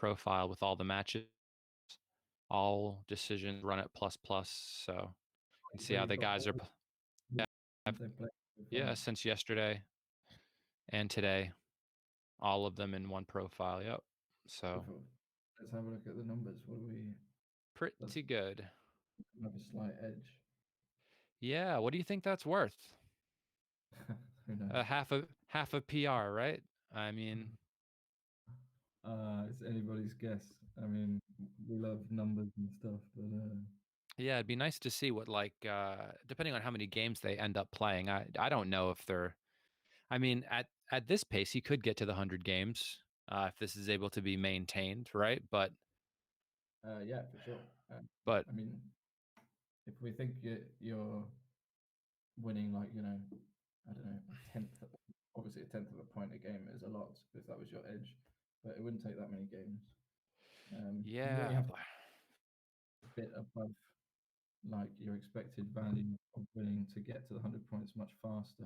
profile with all the matches, all decisions run at plus plus, so you can see So how you've the got guys are. all the Yeah, games they play so yeah, far. since yesterday and today, all of them in one profile. Yep. So Beautiful. Let's have a look at the numbers. What do we? Let's pretty good. have a slight edge. Yeah. What do you think that's worth? Who knows? Half a PR, right? I mean, It's anybody's guess. I mean, we love numbers and stuff, but yeah, it'd be nice to see what depending on how many games they end up playing. I don't know if they're. I mean, at this pace, he could get to the 100 games if this is able to be maintained, right? yeah, for sure. But I mean, if we think you're winning, like I don't know, obviously a tenth of a point a game is a lot if that was your edge, but it wouldn't take that many games. What you yeah, have to bit above like your expected value of winning to get to the 100 points much faster.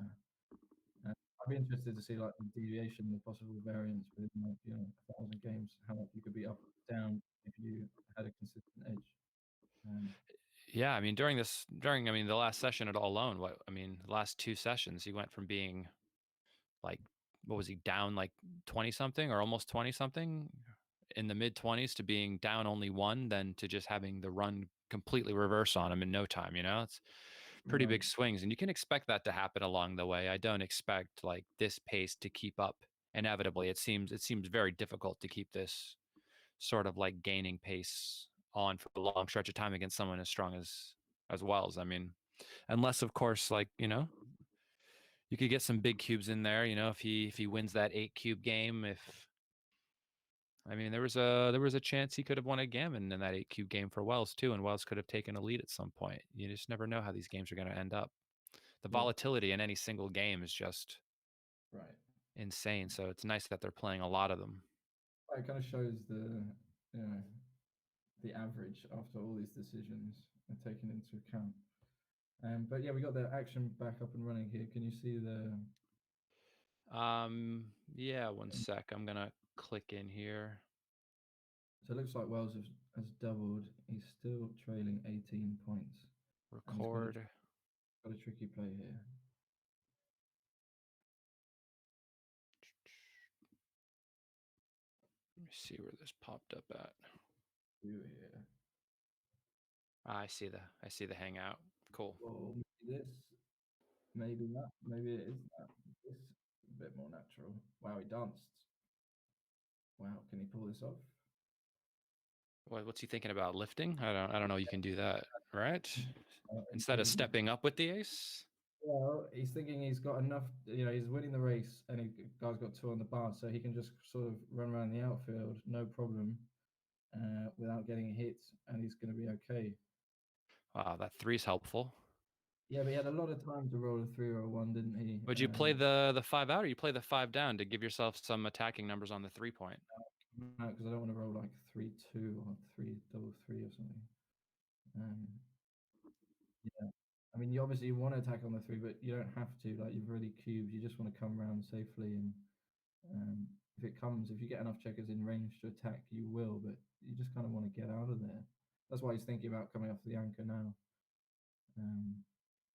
I'd be interested to see like the deviation, the possible variance within like 1,000 games, how much you could be up down if you had a consistent edge. Um, yeah. I mean, the last session alone, the last two sessions, he went from being like, what was he down like 20 something or almost 20 something in the mid 20s to being down only one, then to just having the run completely reverse on him in no time. It's pretty right. big swings, and you can expect that to happen along the way. I don't expect like this pace to keep up inevitably. It seems very difficult to keep this sort of like gaining pace on for a long stretch of time against someone as strong as Wells. I mean, unless of course, like, you could get some big cubes in there, if he wins that 8 cube game. If I mean, there was a chance he could have won a gammon in that 8 cube game for Wells too, and Wells could have taken a lead at some point. You just never know how these games are going to end up. The Yeah. volatility in any single game is just Right. insane. So it's nice that they're playing a lot of them. It kind of shows you know the average after all these decisions are taken into account. But yeah, we got the action back up and running here. Can you see the? Yeah, one sec. I'm gonna click in here. So it looks like Wells has doubled. He's still trailing 18 points, and he's Record. got a tricky play here. Let me see where this popped up at. Here. I see the hangout. Cool. Or maybe this, maybe that, maybe it is that. This a bit more natural. Wow, he danced. Wow, can he pull this off? What's he thinking about lifting? I don't know. You can do that, right? Instead of Including, stepping up with the ace. well, he's thinking he's got enough. He's winning the race, and the guy's got two on the bar, so he can just sort of run around the outfield, no problem, without getting hit, and he's going to be okay. Wow, that three's helpful. Yeah, but he had a lot of time to roll a 3 or a 1, didn't he? Would you play the 5 out, or you play the 5 down to give yourself some attacking numbers on the 3 point? Because I don't want to roll like 3-2 or 3-3 or something. Um, yeah, I mean, you obviously want to attack on the 3, but you don't have to. Like you've already cubed, you just want to come around safely, and if you get enough checkers in range to attack, you will. But you just kind of want to get out of there. That's why he's thinking about coming off the anchor now,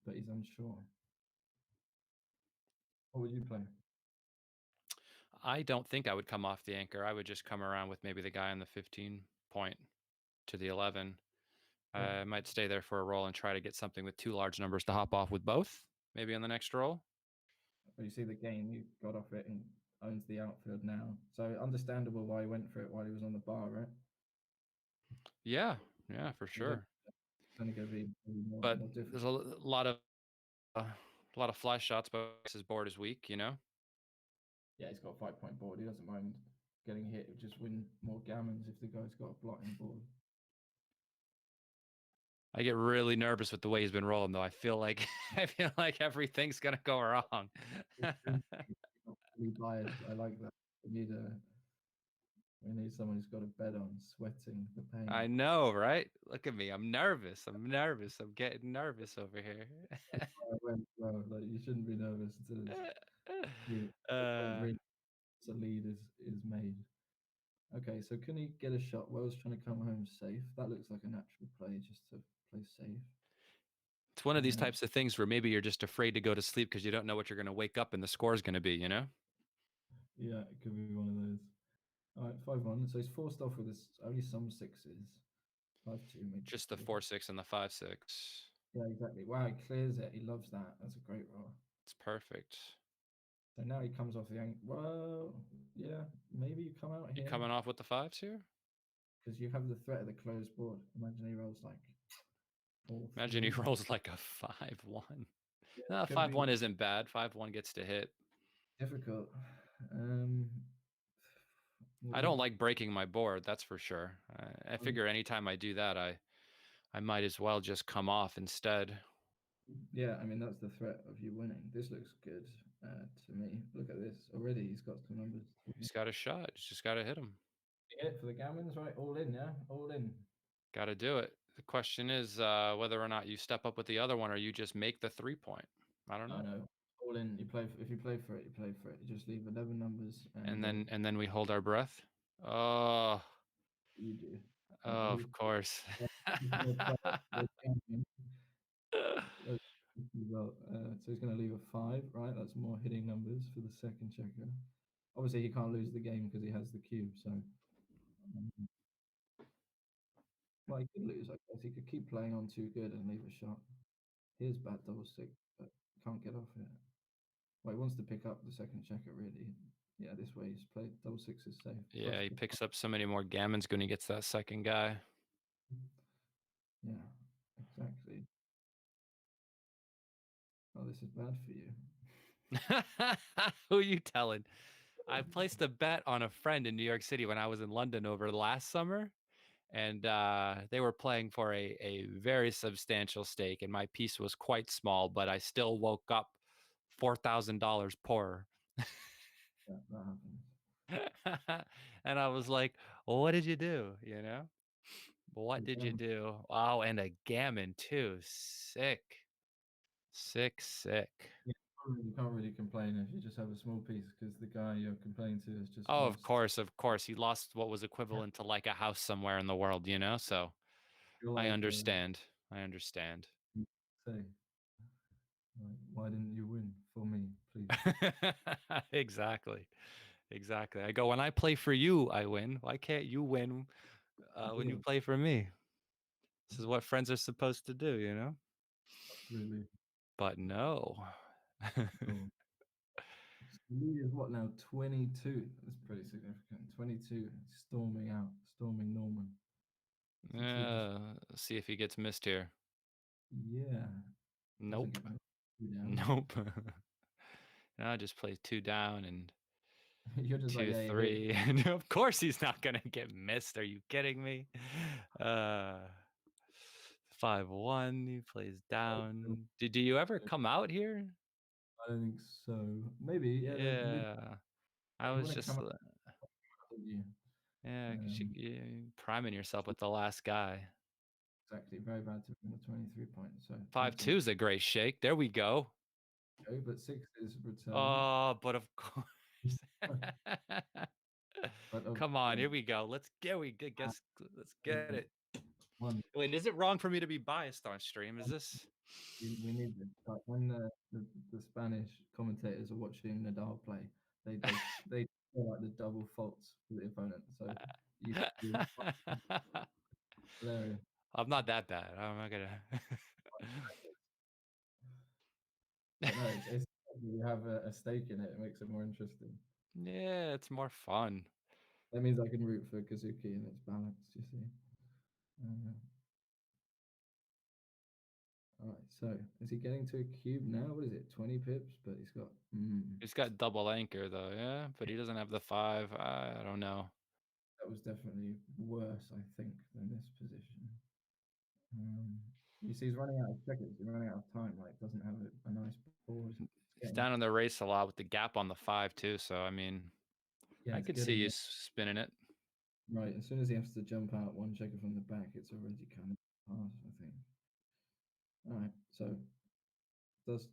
but he's unsure. What would you play? I don't think I would come off the anchor. I would just come around with maybe the guy on the 15 point to the 11. Yeah. I might stay there for a roll and try to get something with two large numbers to hop off with both, maybe on the next roll. But you see the game, you got off it and owns the outfield now. So understandable why he went for it while he was on the bar, right? Yeah, yeah, for It's sure. only going to be But more there's difficult. a lot of fly shots, but his board is weak. Yeah, he's got a 5 point board. He doesn't mind getting hit. Just win more gammons if the guy's got a blotting board. I get really nervous with the way he's been rolling, though. I feel like everything's gonna go wrong. Really biased. I like that. We need someone who's got a bed on, sweating the pain. I know, right? Look at me. I'm nervous. I'm getting nervous over here. Went well. Like you shouldn't be nervous until it's uh, a lead is made. Okay, so can he get a shot? Wells trying to come home safe. That looks like a natural play just to play safe. It's one of these Uh, types of things where maybe you're just afraid to go to sleep because you don't know what you're going to wake up and the score is going to be, you know? yeah, it could be one of those. All right, 5-1. So he's forced off with this only some sixes. 5-2 makes it Just the good. 4-6 and the 5-6. Yeah, exactly. Wow, he clears it. He loves that. That's a great roll. It's perfect. So now he comes off the angle. Well, yeah, maybe you come out You here coming off with the 5s here? because you have the threat of the closed board. Imagine he rolls like 4-3. Imagine he rolls like a 5-1. Yeah, No, it could be 5-1 isn't bad. 5-1 gets to hit. difficult. Um, what I do you? don't like breaking my board, that's for sure. I figure anytime I do that, I might as well just come off instead. Yeah, I mean that's the threat of you winning. This looks good to me. Look at this already. He's got some numbers. He's got a shot. He's just got to hit him. Hit for the gammons, right? All in, yeah, all in. Got to do it. The question is whether or not you step up with the other one or you just make the 3-point. I don't I know. know. All in. You play. If you play for it, you play for it. You just leave 11 numbers, And and then we hold our breath. Oh, you do. oh, He, of course. he's gonna play the gammon. Well, so he's going to leave a 5, right? That's more hitting numbers for the second checker. Obviously, he can't lose the game because he has the cube. So, well, he could lose. I guess he could keep playing on too good and leave a shot. Here's bad double six, but can't get off it. Well, he wants to pick up the second checker, really. Yeah, this way he's played double six is safe. Flush Yeah, he the picks up so many more gammons when he gets that second guy. yeah, exactly. Oh, this is bad for you. Who are you telling? I placed a bet on a friend in New York City when I was in London over last summer, and they were playing for a very substantial stake, and my piece was quite small, but I still woke up $4,000 poorer. Yeah, that happens. And I was like, well, what did you do? You know, what did you Again, do? Oh, and a gammon too. Sick, sick, sick. yeah, you can't really complain if you just have a small piece because the guy you're complaining to has just Oh, of lost. course, of course. He lost what was equivalent to like a house somewhere in the world, you know? So You're I like, understand. I understand. say, like, why didn't you win for me, please? Exactly. Exactly. I go, when I play for you, I win. Why can't you win when you Yeah, play for me? This is what friends are supposed to do, you know? absolutely. But no. Cool. So the lead is what now? 22. That's pretty significant. 22. Storming out, storming Norman. Six equals. See if he gets missed here. Yeah, doesn't Nope. get me two down. Nope. Now just plays 2 down and You're just like, two, yeah, hit. three. And of course he's not gonna get missed. Are you kidding me? Uh 5-1. He plays down. Did you ever come out here? I don't think so. Maybe, yeah. Maybe Yeah. I you was want to come just out, don't you? yeah, 'cause Um, you priming yourself with the last guy. exactly. Very bad to win the 23 points. So two 5-2 points. is a great shake. There we go. Okay, but six is return. Oh, but of course. But of Come on, course, here we go. Let's get it. one. Wait, is it wrong for me to be biased on stream? Is this? We need this. Like when the Spanish commentators are watching Nadal play, they feel like the double faults for the opponent. So you hilarious. I'm not that bad. I'm not gonna. But no, it's you have a stake in it. It makes it more interesting. Yeah, it's more fun. That means I can root for Kazuki and it's balanced. You see. Uh, all right. So is he getting to a cube now? What is it? 20 pips, but he's got. He's got double anchor though, yeah, but he doesn't have the 5. I don't know. That was definitely worse, I think, than this position. Um, you see, he's running out of checkers. He's running out of time. Like, doesn't have a nice board. It's He's getting, down in the race a lot with the gap on the 5 too, so I mean, yeah, I it's could see getting you it spinning it. right. As soon as he has to jump out one checker from the back, it's already kind of pass, I think. All right, so does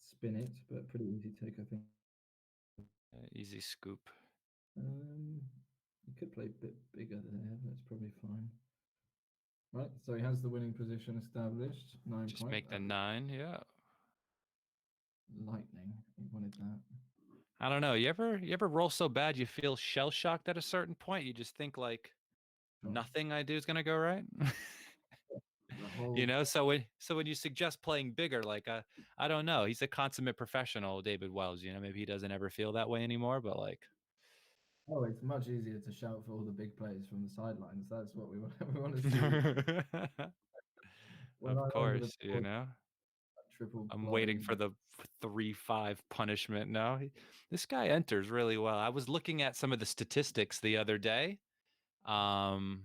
spin it, but pretty easy take, I think. Easy scoop. Um, You could play a bit bigger there, but it's probably fine. Right, so he has the winning position established. 9 Just point. make the 9, yeah. Lightning. He wanted that. I don't know. You ever roll so bad you feel shell shocked at a certain point? You just think like Sure. nothing I do is gonna go right. The whole You know, so when you suggest playing bigger, like I don't know, he's a consummate professional, David Wells. You know, maybe he doesn't ever feel that way anymore, but like, Oh, it's much easier to shout for all the big plays from the sidelines. That's what we want. We want to see. When of I'm over the course, you board, know. triple I'm waiting blind. for the 3-5 punishment. No, this guy enters really well. I was looking at some of the statistics the other day, um,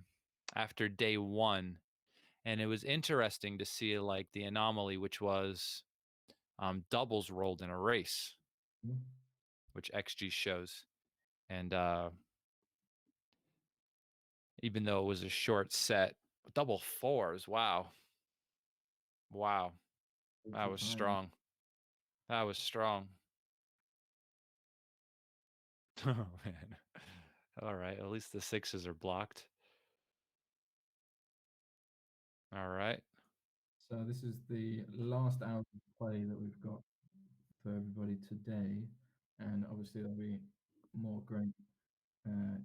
after day 1, and it was interesting to see like the anomaly, which was doubles rolled in a race, Mhm. which XG shows, and even though it was a short set, double fours. Wow, wow, that was Time. strong. That was strong. Oh man. All right, at least the 6s are blocked. All right. So this is the last hour of play that we've got for everybody today, and obviously there'll be more great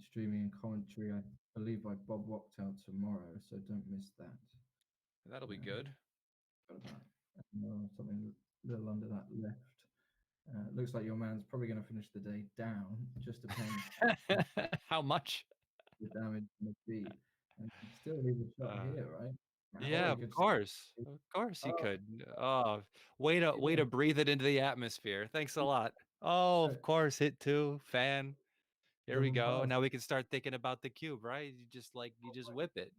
streaming and commentary, I believe, by Bob Wachtel tomorrow. So don't miss that. That'll be Uh, good. got about something a little under that left. Looks like your man's probably going to finish the day down, just depends how How much? the damage is going to be. And still leave a shot Uh, here, right? Or yeah, he of could. course. Of course he Oh, could. Oh, way to breathe it into the atmosphere. Thanks a lot. Oh, of course, hit 2, fan. Here we seven go. past. Now we can start thinking about the cube, right? You just whip it.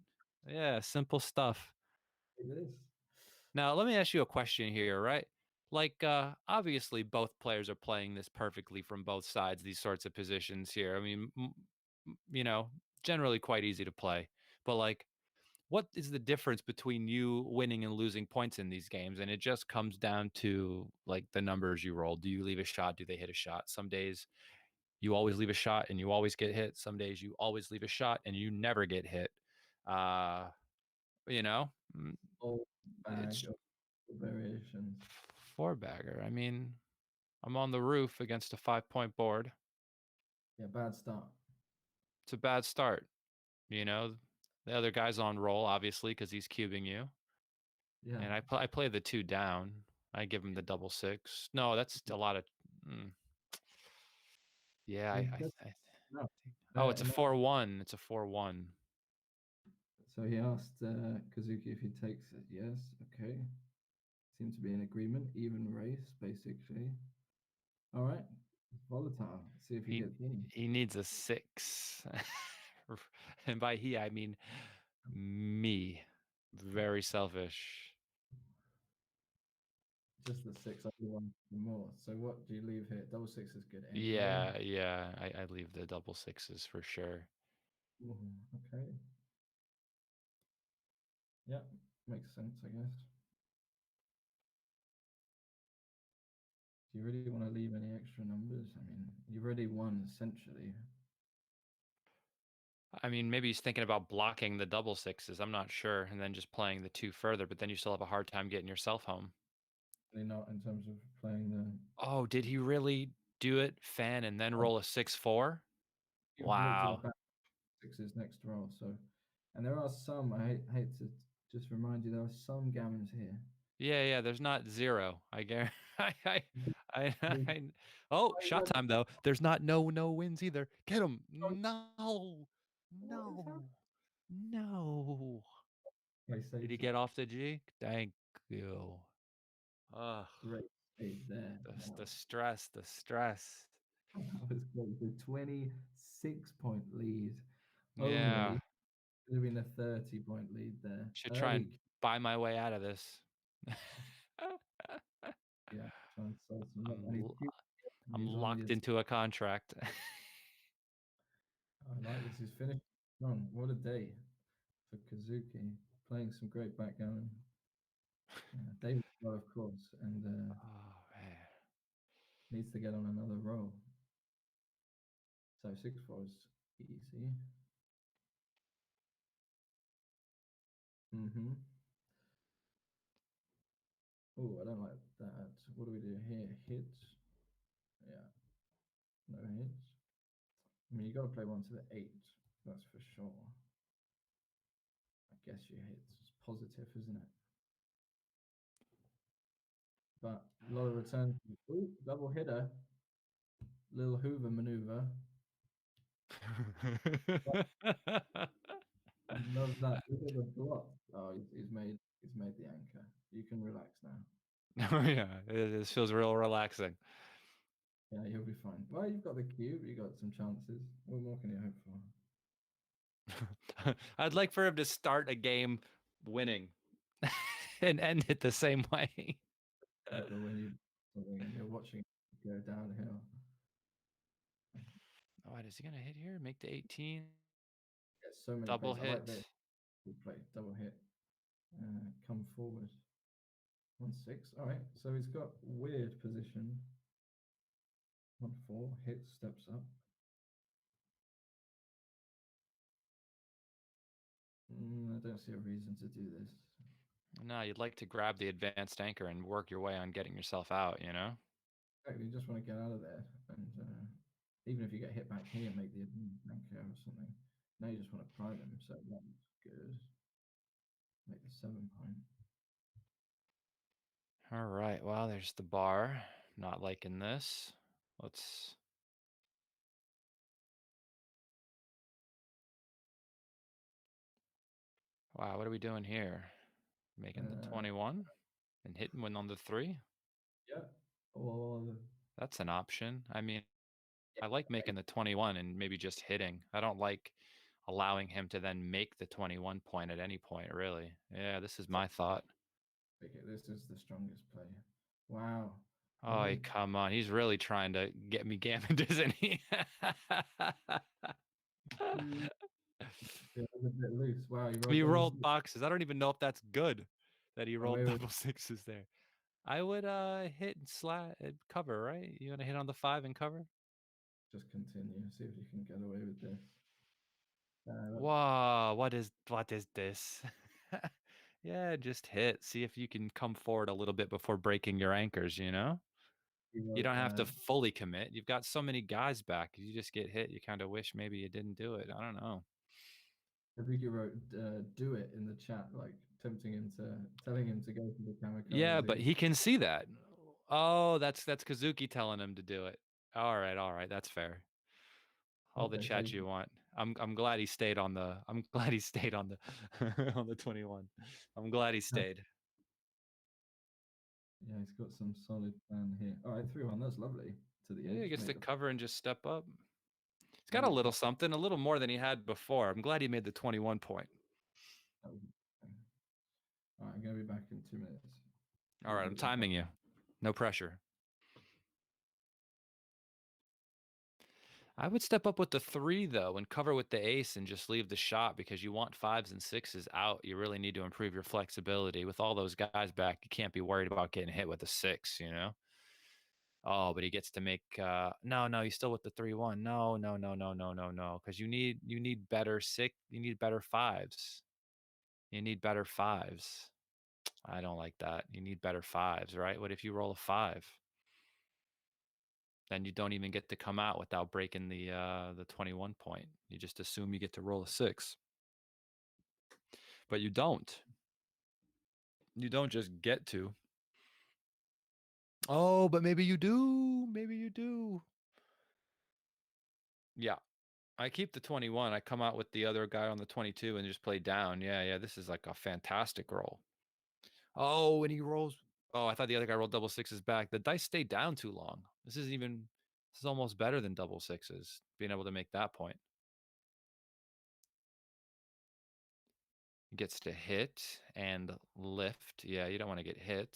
Yeah, simple stuff. It is. Now, let me ask you a question here, right? Like, obviously, both players are playing this perfectly from both sides, these sorts of positions here. I mean, you know, generally quite easy to play. But, like, what is the difference between you winning and losing points in these games? And it just comes down to, like, the numbers you roll. Do you leave a shot? Do they hit a shot? Some days you always leave a shot and you always get hit. Some days you always leave a shot and you never get hit. Uh, you know, Whole bag it's of variations. 4-bagger. I mean, I'm on the roof against a 5-point board. Yeah, bad start. It's a bad start. You know, the other guy's on roll, obviously, because he's cubing you. Yeah. And I play the 2 down. I give him the double 6. No, that's a lot of. Mm, yeah, He does no. oh, it's a And 4-1. It's a 4-1. so he asked Kazuki if he takes it. Yes. Okay. Seem to be in agreement. Even race, basically. All right. Volatile. See if he He gets in. he needs a 6. And by he, I mean me. Very selfish. Just the six. I do one more. So what do you leave here? Double six is good anyway. Yeah, yeah. I leave the double 6s for sure. Okay. Yeah. Makes sense, I guess. Do you really want to leave any extra numbers? I mean, you've already won essentially. I mean, maybe he's thinking about blocking the double 6s. I'm not sure. And then just playing the 2 further, but then you still have a hard time getting yourself home. Really not in terms of playing the. Oh, did he really do it, fan, and then Oh, roll a 6-4? you've looked at the Wow. back sixes next roll. So, and there are some. I hate to just remind you, there are some gammons here. Yeah, yeah. There's not 0. I guarantee. I, I, Who- I, oh, shot time though. There's not no wins either. Get him. oh, No, what is no, happening? no. Did he PlayStation. get off the G? Thank you. Ugh, Great save there. the stress, the stress. That was great. The 26-point lead Yeah, only. Could have been a 30-point lead there. should try and Early, buy my way out of this. yeah, trying to solve some luck. I'm And l- I'm he's on the. locked into a contract. I like this. He's finished strong. What a day for Kazuki. Playing some great backgammon. David, well, of course, and Oh man. needs to get on another roll. So 6-4 is Easy. Mm-hmm. Oh, I don't like that. What do we do here? Hits. Yeah, no hits. I mean, you got to play one to the 8. That's for sure. I guess you hit. It's positive, isn't it? But a lot of returns. Ooh, double hitter. Little Hoover maneuver. Love that. Look at the block. Oh, he's made the anchor. You can relax now. Oh yeah, this feels real relaxing. Yeah, you'll be fine. Well, you've got the cube. You got some chances. What more can you hope for? I'd like for him to start a game winning and end it the same way. But when you something and you're watching it go downhill. Oh, is he gonna hit here? Make the 18. Get so many Double plays. I like this. hit. Good play. Double hit. Come forward. 1-6. All right. So he's got weird position. 1-4. Hit steps up. I don't see a reason to do this. No, you'd like to grab the advanced anchor and work your way on getting yourself out, you know? Exactly. You just want to get out of there. And even if you get hit back here, make the anchor or something. Now you just want to prime him. So that's good. Make the 7-point. All right, well, there's the bar. Not liking this. Let's... Wow, what are we doing here? Making the 21 and hitting one on the 3? Yeah. Or That's an option. I mean, yeah, I like making the 21 and maybe just hitting. I don't like allowing him to then make the 21 point at any point, really. Yeah, this is my thought. okay, this is the strongest play. Wow. Oh, come on. He's really trying to get me gammoned, isn't he? Yeah, it was a bit loose. Wow, you rolled He double rolled six. boxes. I don't even know if that's good that he rolled Away with double sixes there. I would hit and cover, right? You want to hit on the 5 and cover? just continue. See if you can get away with this. Whoa, what is this? Yeah, just hit. See if you can come forward a little bit before breaking your anchors, you know? You don't have to fully commit. You've got so many guys back. You just get hit. You kind of wish maybe you didn't do it. I don't know. Kazuki wrote "do it" in the chat, like telling him to go to the Yeah, kamikaze. but he can see that. Oh, that's Kazuki telling him to do it. All right, that's fair. All the Okay, so chat you want. I'm glad he stayed on the I'm glad he stayed on the on the 21. I'm glad he stayed. yeah, he's got some solid plan here. All right, 3-1. That's lovely. To the Yeah, he edge. gets Make to the cover and just step up. He's got a make little the. something, a little more than he had before. I'm glad he made the 21 point. All right, I'm gonna be back in 2 minutes. All right, I'm timing you. No pressure. I would step up with the 3 though and cover with the ace and just leave the shot because you want 5s and 6s out. You really need to improve your flexibility. With all those guys back, you can't be worried about getting hit with a 6, you know? Oh, but he gets to make no, he's still with the 3-1. No, because you need better you need better 5s. You need better 5s. I don't like that. You need better 5s, right? What if you roll a 5? Then you don't even get to come out without breaking the 21 point. You just assume you get to roll a 6. But you don't. You don't just get to. Oh, but maybe you do. Maybe you do. Yeah. I keep the 21. I come out with the other guy on the 22 and just play down. Yeah. This is like a fantastic roll. Oh, and he rolls. Oh, I thought the other guy rolled double sixes back. The dice stay down too long. This is almost better than double sixes, being able to make that point. He gets to hit and lift. Yeah, you don't want to get hit.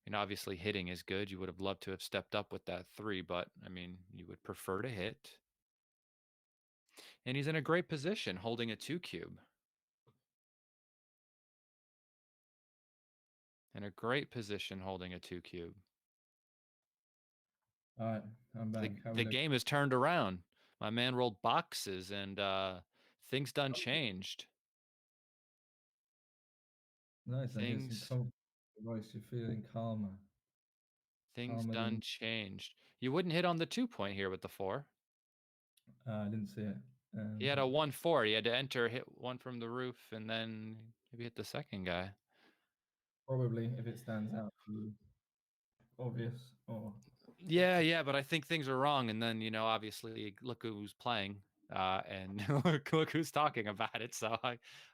And obviously hitting is good. You would have loved to have stepped up with that 3, but I mean, you would prefer to hit. And he's in a great position holding a 2 cube. In a great position holding a 2 cube. All right, I'm back. How we The look? game has turned around. My man rolled boxes and things done changed. Nice. I hear some Things confidence in your voice. You're feeling calmer. things Calmer done than. changed. You wouldn't hit on the 2 point here with the 4. I didn't see it. He had a 1-4. He had to enter, hit one from the roof, and then maybe hit the second guy. Probably, if it stands out to you, obvious or. Yeah, but I think things are wrong. And then, obviously, look who's playing, and look who's talking about it. So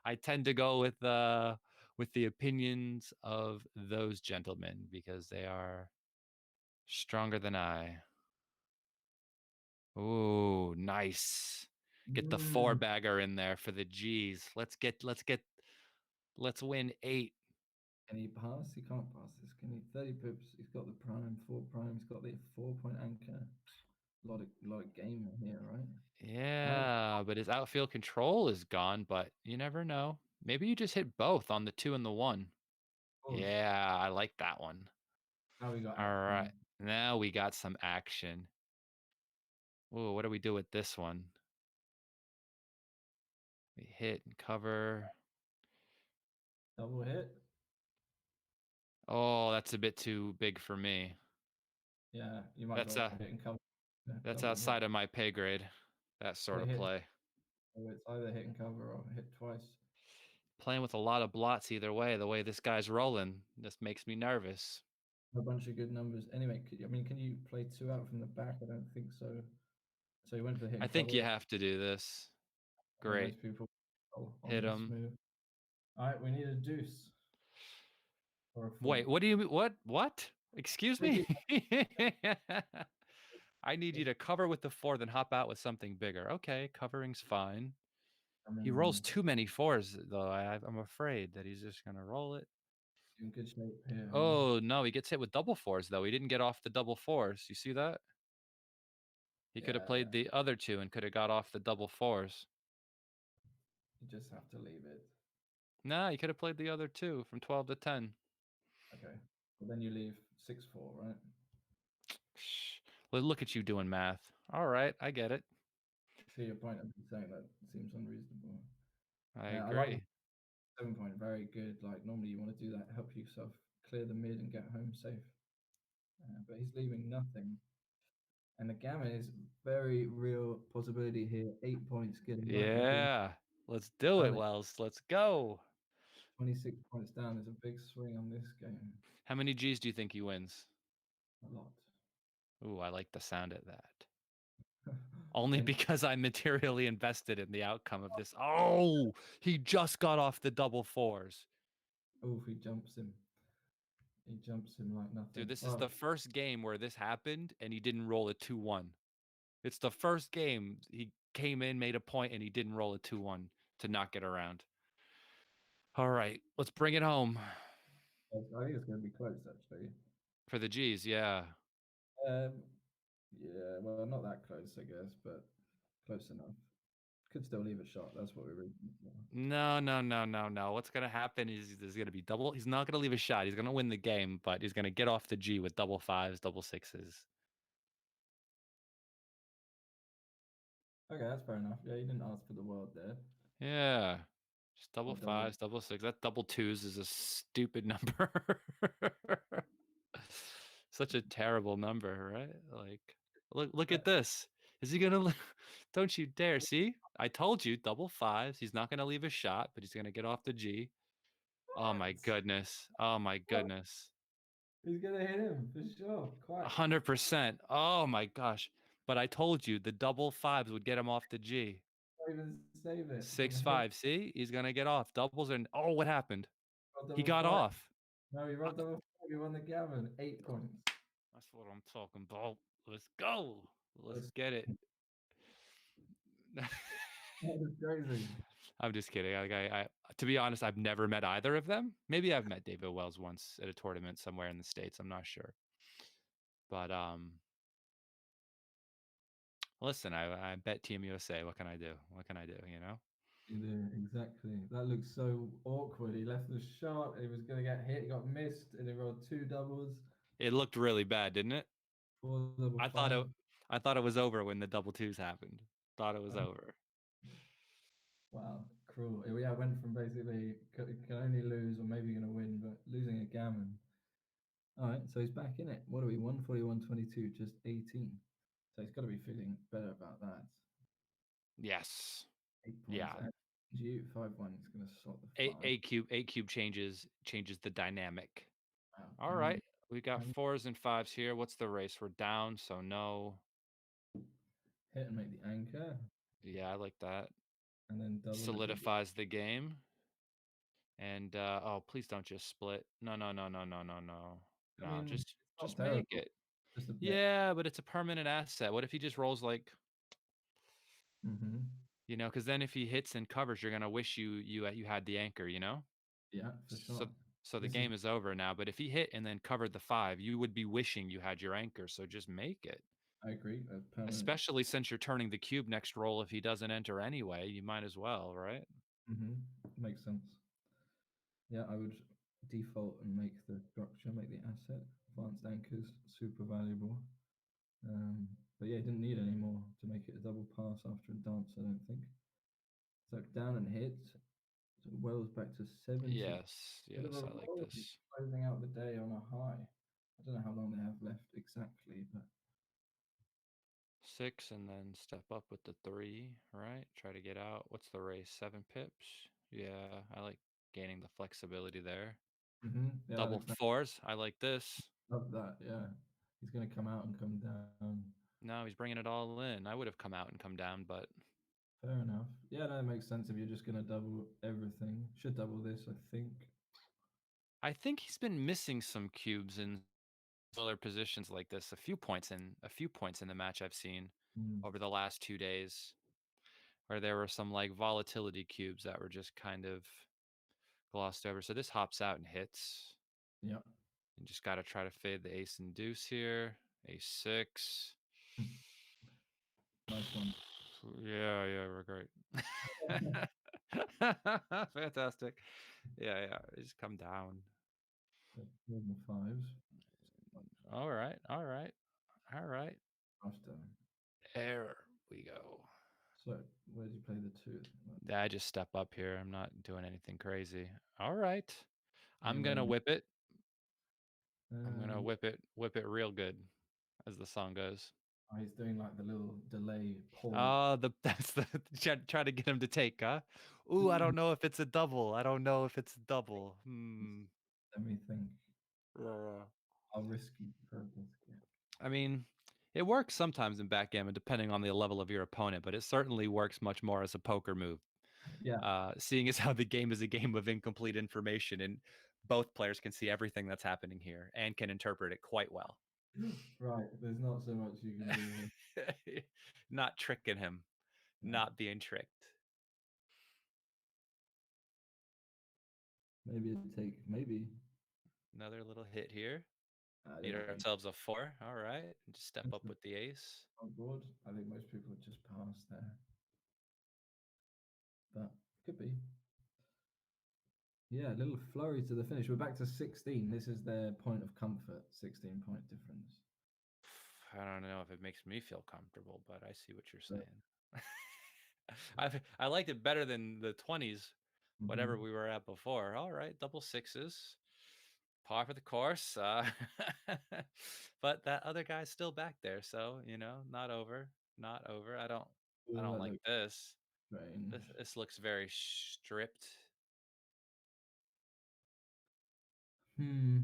I tend to go with the opinions of those gentlemen because they are stronger than I. Ooh, nice. Get the 4-bagger in there for the G's. Let's win 8. Can he pass? He can't pass this. Can he? 30 pips. He's got the prime, 4 prime. He's got the 4 point anchor. A lot of game in here, right? Might Yeah, but his outfield control is gone, but you never know. Maybe you just hit both on the 2 and the 1. pause. Yeah, I like that one. Now we got All action. right. Now we got some action. Ooh, what do we do with this one? We hit and cover. Double hit. Oh, that's a bit too big for me. Yeah, you might That's go hit and cover. Yeah, that's double hit. outside of my pay grade. That sort They of hit. play. So it's either hit and cover or hit twice. Playing with a lot of blots either way, the way this guy's rolling, just makes me nervous. A bunch of good numbers. Anyway, can you play 2 out from the back? I don't think so. So you went for the hit I and think cover. you have to do this. Great. Most people on Hit this him. move. All right, we need a deuce or a 4. Wait, what do you mean? What? Excuse me? Tricky. I need you to cover with the 4, then hop out with something bigger. Okay, covering's fine. I He mean, rolls too many 4s, though. I'm afraid that he's just going to roll it. in good shape here. Oh, no, he gets hit with double 4s, though. He didn't get off the double 4s. You see that? He could have Yeah, played the other 2 and could have got off the double 4s. you just have to leave it. Nah, he could have played the other 2 from 12 to 10. Okay. Well, then you leave 6-4, right? Shh. Look at you doing math. All right, I get it. See your point of saying that seems unreasonable. I I like agree. 7 point, very good. Like normally you want to do that, help yourself clear the mid and get home safe. But he's leaving nothing. And the gammon is very real possibility here. 8 points getting right back in. Yeah, let's do it, Done it. Wells. Let's go. 26 points down. There's a big swing on this game. How many G's do you think he wins? A lot. Ooh, I like the sound of that. Only And because I'm materially invested in the outcome of this. Oh, he just got off the double 4s. oh, he jumps him. He jumps him like nothing. Dude, this is Oh, the first game where this happened and he didn't roll a 2-1. It's the first game he came in, made a point, and he didn't roll a 2-1 to not get around. All right, let's bring it home. I think it's going to be close actually. For the G's, yeah. Um, yeah, well, not that close, I guess, but close enough. Could still leave a shot. That's what we're reaching for. No. What's going to happen is there's going to be double. He's not going to leave a shot. He's going to win the game, but he's going to get off the G with double 5s, double 6s. Okay, that's fair enough. Yeah, you didn't ask for the world there. Yeah. Just double Or double. 5s, double 6. That double 2s is a stupid number. Such a terrible number, right? Like, look at this. Is he gonna? Don't you dare! See, I told you, double 5s. He's not gonna leave a shot, but he's gonna get off the G. Oh my goodness! Oh my What? goodness! He's gonna hit him for sure. Quite. 100%. Oh my gosh! But I told you the double 5s would get him off the G. Not even save it. He's Six gonna hit. five. See, he's gonna get off. Doubles and oh, what happened? Roll He double got five. off. No, he rolled double five. He won the gammon. 8 points. That's what I'm talking about. Let's go. Let's That's, get it. that was crazy. I'm just kidding. To be honest, I've never met either of them. Maybe I've met David Wells once at a tournament somewhere in the States. I'm not sure. But listen, I bet Team USA. What can I do? What can I do? You know? Yeah, exactly. That looks so awkward. He left the shot. He was gonna get hit. He got missed, and he rolled 2 doubles. It looked really bad, didn't it? 4 double I thought it. five. I thought it was over when the double twos happened. Thought it was Oh, over. wow, cruel. Yeah, I went from basically can only lose or maybe going to win, but losing a gammon. All right, so he's back in it. What are we? 141.22, just 18. So he's got to be feeling better about that. Yes. 8 points. Yeah. And you 5-1. He's going to slot the A five. A cube A cube changes the dynamic. Wow. All Can right. We got can fours and fives here. What's the race? We're down, so no. hit and make the anchor, Yeah, I like that. and then double if you. Solidifies the game. And oh, please don't just split. No, no, no, no, no, no, no. I No, mean, just it's not just make terrible. it. Just a bit. Yeah, but it's a permanent asset. What if he just rolls like, Mm-hmm. because then if he hits and covers, you're gonna wish you had the anchor, you know? Yeah, for So sure. so the This is. game is over now. But if he hit and then covered the five, you would be wishing you had your anchor. So just make it. I agree. A permanent. Especially since you're turning the cube next roll if he doesn't enter anyway, you might as well, right? Mm-hmm. Makes sense. Yeah, I would default and make the structure, make the asset. Advanced anchors, super valuable. But yeah, didn't need any more to make it a double pass after a dance, I don't think. So down and hit. So Wells back to 70. Yes, Bit of yes, a I like roll. He's this. closing out the day on a high. I don't know how long they have left exactly, but 6 and then step up with the 3, right? Try to get out. What's the race? 7 pips? Yeah, I like gaining the flexibility there. yeah, Double fours. I like this. love that. Yeah, he's going to come out and come down. No, he's bringing it all in. I would have come out and come down, but Fair enough. Yeah, no, it makes sense if you're just going to double everything. Should double this, I think. I think he's been missing some cubes in similar positions like this. A few points in the match I've seen Mm, over the last 2 days where there were some like volatility cubes that were just kind of glossed over. So this hops out and hits. yeah, You just got to try to fade the ace and deuce here. Ace six. nice one. Yeah, yeah, we're great. Fantastic. Yeah, yeah. Just come down. So, fours and fives. All right, all right, all right. After. There we go. So, where do you play the two? I just step up here. I'm not doing anything crazy. All right. I'm Anywhere gonna in. whip it. I'm gonna Um, whip it real good, as the song goes. he's doing like the little delay pause. Oh, that's the try to get him to take, huh? Ooh, I Mm, don't know if it's a double. I don't know if it's a double. Hmm. let me think. Yeah, yeah. I'll risk it for a biscuit. I mean, it works sometimes in backgammon, depending on the level of your opponent, but it certainly works much more as a poker move. Yeah, Seeing as how the game is a game of incomplete information, and both players can see everything that's happening here and can interpret it quite well. right. There's not so much you can do here. Not tricking him, Yeah. not being tricked. Maybe it'd take, maybe. Another little hit here. I Need don't think ourselves a four. All right. Just step that's up with the ace. on board. I think most people would just pass there, but could be. Yeah, a little flurry to the finish. We're back to 16. This is their point of comfort, 16-point difference. I don't know if it makes me feel comfortable, but I see what you're But, saying. I liked it better than the 20s, mm-hmm. whatever we were at before. All right, double sixes, par for the course. But that other guy's still back there, so not over, not over. I Ooh, don't that like looks this. strange. This looks very stripped. Hmm.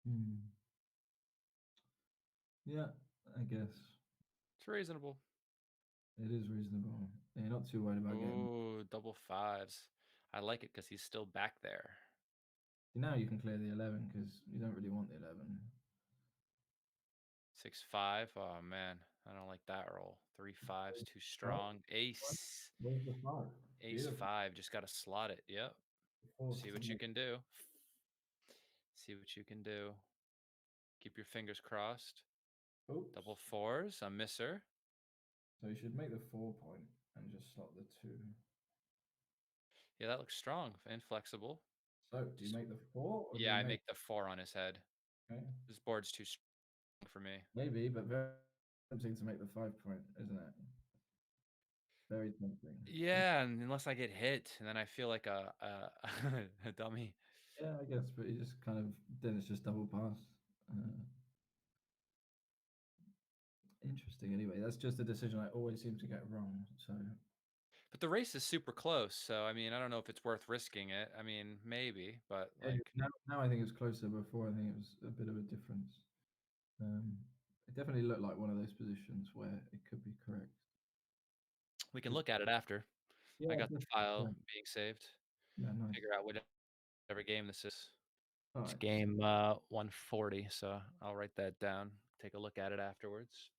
Hmm. Yeah, I guess It's reasonable. it is reasonable. Yeah, you're not too worried about getting. Oh, double fives. I like it because he's still back there. Now you can clear the 11 because you don't really want the 11. 6 5. Oh man, I don't like that roll. 3 fives too Right? strong. Ace. Where's the 5? Ace Beautiful. 5. Just gotta slot it. Yep. Forced See to what you make. can do. See what you can do. Keep your fingers crossed. Oops. Double fours. A misser. So you should make the 4 point and just slot the 2. Yeah, that looks strong and flexible. So do you Just make the 4 or do yeah, you I make. make the four on his head. Okay. This board's too strong. for me. Maybe, but very tempting to make the 5 point, isn't it? Very tempting. Yeah, and unless I get hit, and then I feel like a dummy. Yeah, I guess, but you just kind of then it's just double pass. Uh, Interesting. Anyway, that's just a decision I always seem to get wrong. So But the race is super close, so I mean, I don't know if it's worth risking it. I mean, maybe, but yeah, like now I think it's closer. Before I think it was a bit of a difference. Um, it definitely looked like one of those positions where it could be correct. we can look at it after. Yeah, I got the file yeah, being saved. yeah, nice. Figure out whatever game this is. All It's right, game 140, so I'll write that down. Take a look at it afterwards.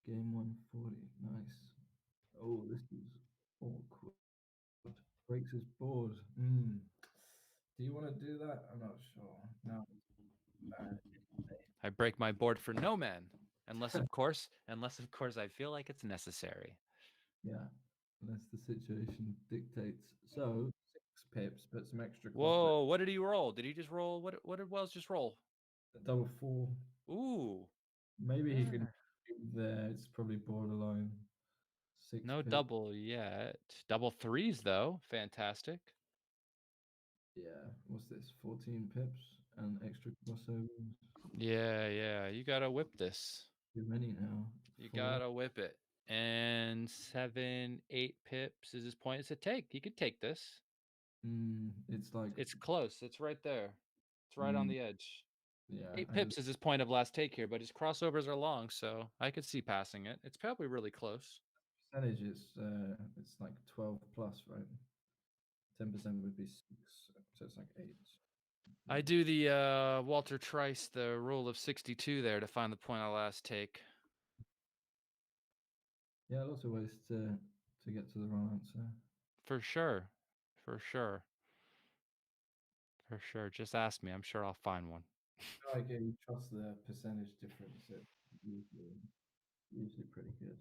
game 140. Nice. Oh, this is awkward. Breaks his board. Do you want to do that? I'm not sure. No. I break my board for no man, unless of course I feel like it's necessary. Yeah, unless the situation dictates. So 6 pips, but some extra crossover. Whoa, what did he roll? Did he just roll? What did Wells just roll? Double four. Ooh, Maybe he can yeah. do there. It's probably borderline. Six No pips. double yet. Double threes though. Fantastic. Yeah. What's this? 14 pips and extra crossovers. Yeah. You gotta whip this. Too many now. You Four. gotta whip it. And 7, 8 pips is his point. It's a take. He could take this. It's like, It's close. It's right there. It's right on mm, the edge. yeah. 8 pips is his point of last take here, but his crossovers are long, so I could see passing it. It's probably really close. Percentage is it's like 12 plus, right? 10% would be six, so it's like eight. I do the Walter Trice, the rule of 62 there to find the point of last take. Yeah, lots of ways to get to the wrong answer. For sure. For sure. For sure. Just ask me. I'm sure I'll find one. Like you trust the percentage difference. It's usually pretty good.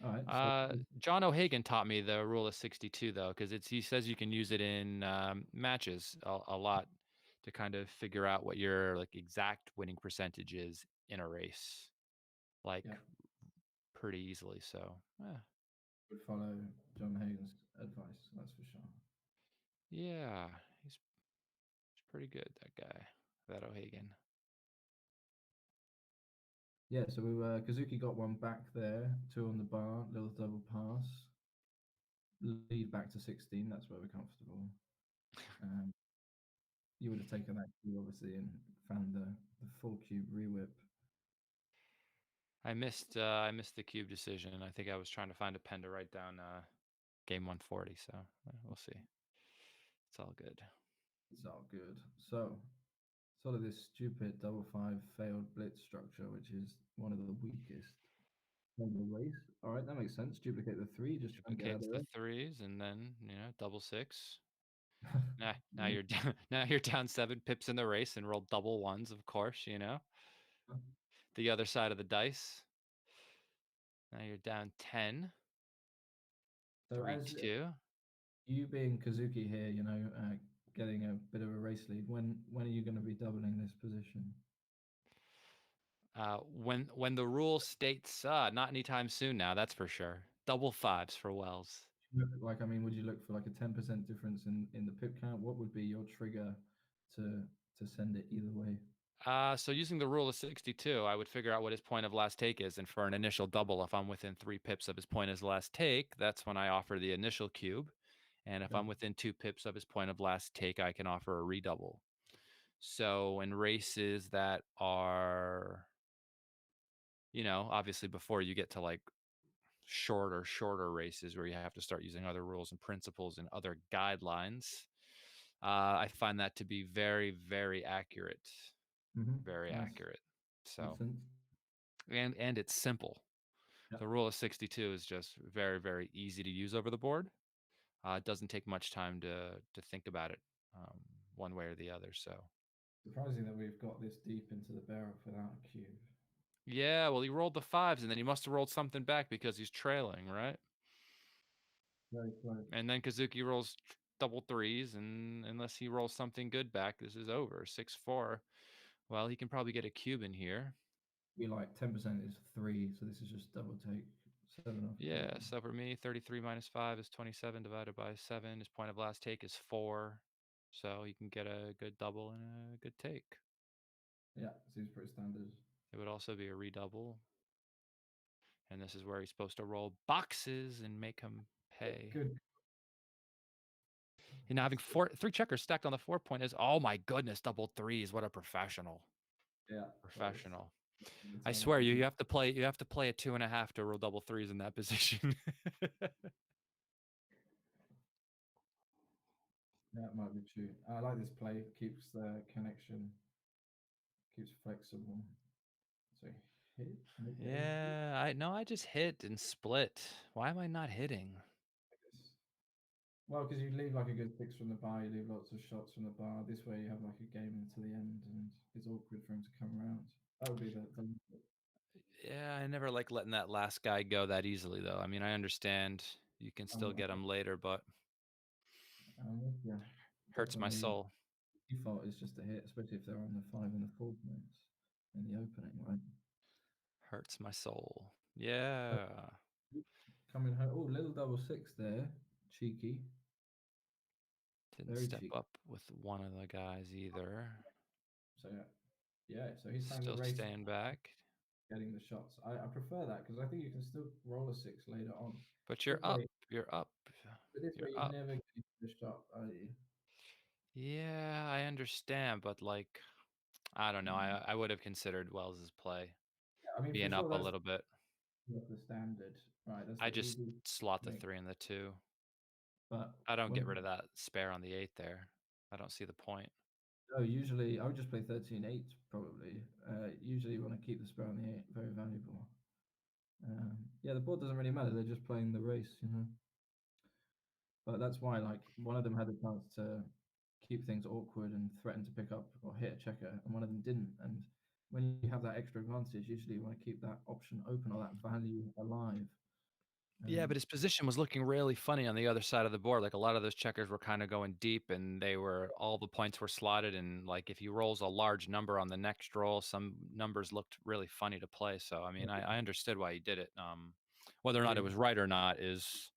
All right, so John O'Hagan taught me the rule of 62 though, because he says you can use it in matches a lot to kind of figure out what your like exact winning percentage is in a race, like yeah, pretty easily. So would follow John Hagan's advice. That's for sure. yeah, he's pretty good. That guy, that O'Hagan. Yeah, so we were Kazuki got one back there, two on the bar, little double pass, lead back to 16. That's where we're comfortable. Um, you would have taken that cube obviously and found the full cube re-whip. I missed the cube decision. I think I was trying to find a pen to write down game 140. So we'll see. It's all good. It's all good. So sort of this stupid double five failed blitz structure, which is one of the weakest in the race. All right, that makes sense. Duplicate the three, just try and get out Duplicates of the there. threes, and then double six. Now you're down. Now you're down 7 pips in the race and roll double ones. Of course, the other side of the dice. Now you're down 10, So 3, as 2. you being Kazuki here, getting a bit of a race lead. When are you going to be doubling this position? When the rule states not anytime soon now, that's for sure. Double fives for Wells. Like, I mean, would you look for like a 10% difference in the pip count? What would be your trigger to to send it either way? So using the rule of 62, I would figure out what his point of last take is, and for an initial double, if I'm within 3 pips of his point as last take, that's when I offer the initial cube. And if Okay. I'm within 2 pips of his point of last take, I can offer a redouble. So in races that are, obviously before you get to like shorter races where you have to start using other rules and principles and other guidelines, I find that to be very, very accurate. Very Nice. accurate. Makes So, sense. and it's simple. Yeah. The rule of 62 is just very, very easy to use over the board. It doesn't take much time to think about it one way or the other. So, Surprising that we've got this deep into the barrel without a cube. yeah, well, he rolled the fives, and then he must have rolled something back because he's trailing, right? Very close. And then Kazuki rolls double threes, and unless he rolls something good back, this is over. 6-4. Well, he can probably get a cube in here. be like 10% is 3, so this is just double take 7 off. Yeah, so for me, 33 minus 5 is 27 divided by 7. His point of last take is 4. So you can get a good double and a good take. Yeah, seems pretty standard. It would also be a redouble. And this is where he's supposed to roll boxes and make him pay. Good. You know, having 3 checkers stacked on the 4 point is, oh my goodness, double threes. What a professional. Yeah, that was Professional. the I time swear to you do. have to play a 2.5 to roll double threes in that position. Yeah, it might be true. I like this play. Keeps the connection, keeps flexible. So hit, make it a hit. Yeah, I just hit and split. Why am I not hitting? Well, because you leave like a good six from the bar, you leave lots of shots from the bar. This way, you have like a game until the end, and it's awkward for him to come around. That would be the Yeah, I never like letting that last guy go that easily though. I mean, I understand you can still get him later, but yeah. hurts my Definitely, soul. default is just a hit, especially if they're on the 5 and the 4 points in the opening, right? Hurts my soul. Yeah. Coming home. Oh, little double six there. Cheeky. Didn't Very step cheeky. up with one of the guys either. So yeah. So he's playing the Still race, staying back. getting the shots. I prefer that because I think you can still roll a six later on. But This you're up. way, You're up. but this way You're you up. never get the shot, are you? Yeah, I understand, but like I don't know. I would have considered Wells's play Yeah, I mean, for being sure, up a that's little bit. the standard, right? That's I the just easiest slot the thing. 3 and the 2. But I don't get when rid of that spare on the 8 there. I don't see the point. no, usually I would just play 13-8 probably. Usually you want to keep the spare on the 8, very valuable. Yeah, the board doesn't really matter. They're just playing the race, you know. But that's why, like, one of them had the chance to keep things awkward and threaten to pick up or hit a checker, and one of them didn't. And when you have that extra advantage, usually you want to keep that option open or that value alive. Yeah, but Um, his position was looking really funny on the other side of the board. Like a lot of those checkers were kind of going deep and they were all the points were slotted. And like if he rolls a large number on the next roll, some numbers looked really funny to play. So I mean, I understood why he did it. Whether or not it Agreed. was right or not is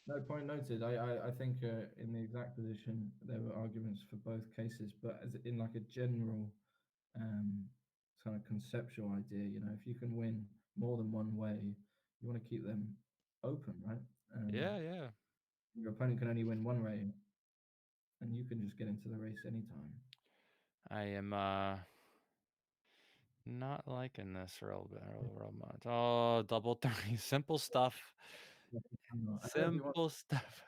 No, point noted. I think in the exact position there were arguments for both cases, but as in like a general um, kind of conceptual idea, you know, if you can win more than one way, you want to keep them open, right? yeah, yeah. Your opponent can only win one way, and you can just get into the race anytime. I am not liking this real much. Oh, double three. Simple stuff. I don't know if you want. Simple stuff.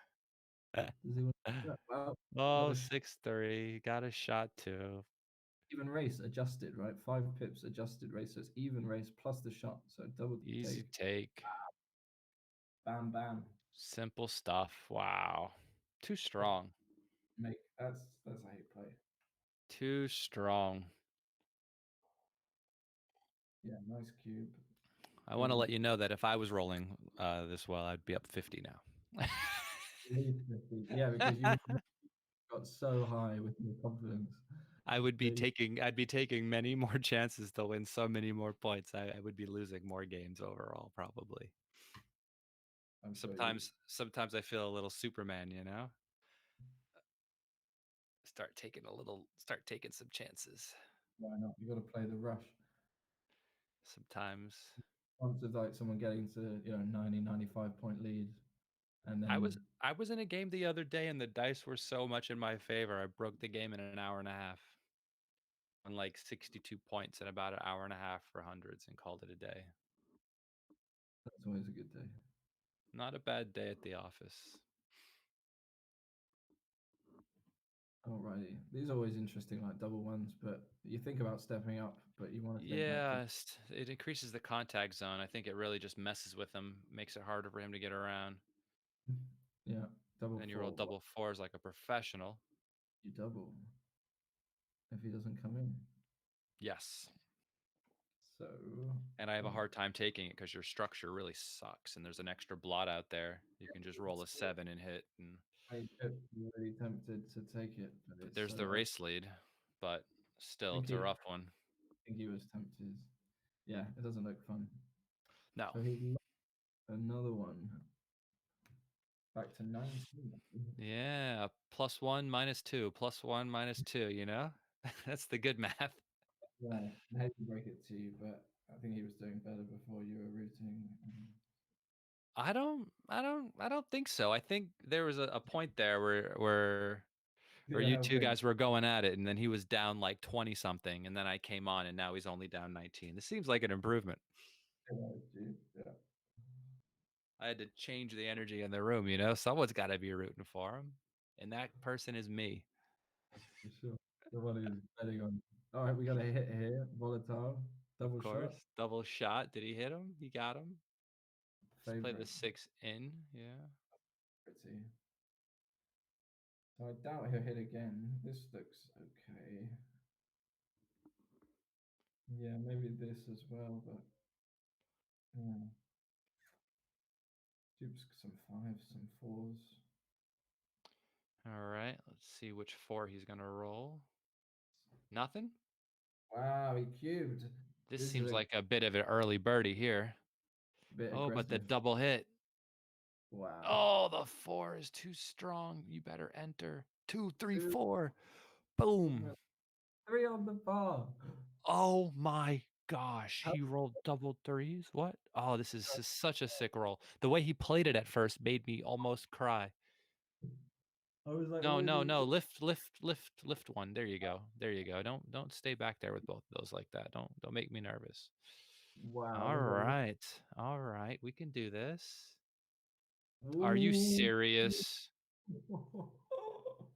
Does he want? Yeah, well, got Oh, the 6-3. Got a shot too. even race adjusted, right? 5 pips adjusted race, so it's even race plus the shot, so double Easy take. take. Bam, bam. Simple stuff. Wow. Too That's strong. that's how you play. Too strong. Yeah, nice cube. I want to Even let you know that if I was rolling this well, I'd be up 50 now. least 50. Yeah, because you got so high with your confidence that you, I'd be taking many more chances to win so many more points. I would be losing more games overall, probably. I'm sure you. Sometimes I feel a little Superman, start taking some chances. Why not? You got to play the rush. Sometimes Once it's like someone getting to 90, 95 point lead, and then I was in a game the other day and the dice were so much in my favor. I broke the game in an hour and a half on like 62 points in about an hour and a half for hundreds and called it a day. that's always a good day. Not a bad day at the office. Alrighty, these are always interesting, like double ones. But you think about stepping up, but you want to think like, Yeah, it increases the contact zone. I think it really just messes with him, makes it harder for him to get around. yeah, double Then you roll four. What double fours like a professional. you double if he doesn't come in? Yes. So And I have a oh, hard time taking it because your structure really sucks and there's an extra blot out there. You can just roll a 7 and hit. And I'm really tempted to take it, but it's there's so the low. race lead, but I still, think it's a he, rough one. I think he was tempted. Yeah, it doesn't look fun. No. So he lost another one. Back to 19. Yeah, +1 -2, +1 -2, you know? That's the good math. Yeah, I hate to break it to you, but I think he was doing better before you were rooting. I don't think so. I think there was a point there where You were you two helping. guys were going at it, and then he was down like 20 something, and then I came on, and now he's only down 19. This seems like an improvement. Yeah, I had to change the energy in the room, you know? Someone's got to be rooting for him, and that person is me. for sure. The one who's betting on. All right, we got a hit here. Volatile, Of double shot, course. Double shot. Did he hit him? He got him. Let's play the favorite. 6 in. Yeah. Pretty. So I doubt he'll hit again. This looks okay. Yeah, maybe this as well, but yeah. Dupes some fives, some fours. All right. Let's see which 4 he's going to roll. Nothing? Wow, he cubed. This This is seems a like a bit of an early birdie here. bit Oh, but the aggressive. double hit. Wow. Oh, the 4 is too strong. You better enter. 2, 3, Two, 4. Boom. three on the bar. Oh my gosh. How- He rolled double threes. What? Oh, this is just such a sick roll. The way he played it at first made me almost cry. I was like, No, what is no, he no. doing? Lift one. There you go. There you go. Don't stay back there with both of those like that. Don't make me nervous. Wow, All look at right. All right. We can do this. Are you Ooh. serious?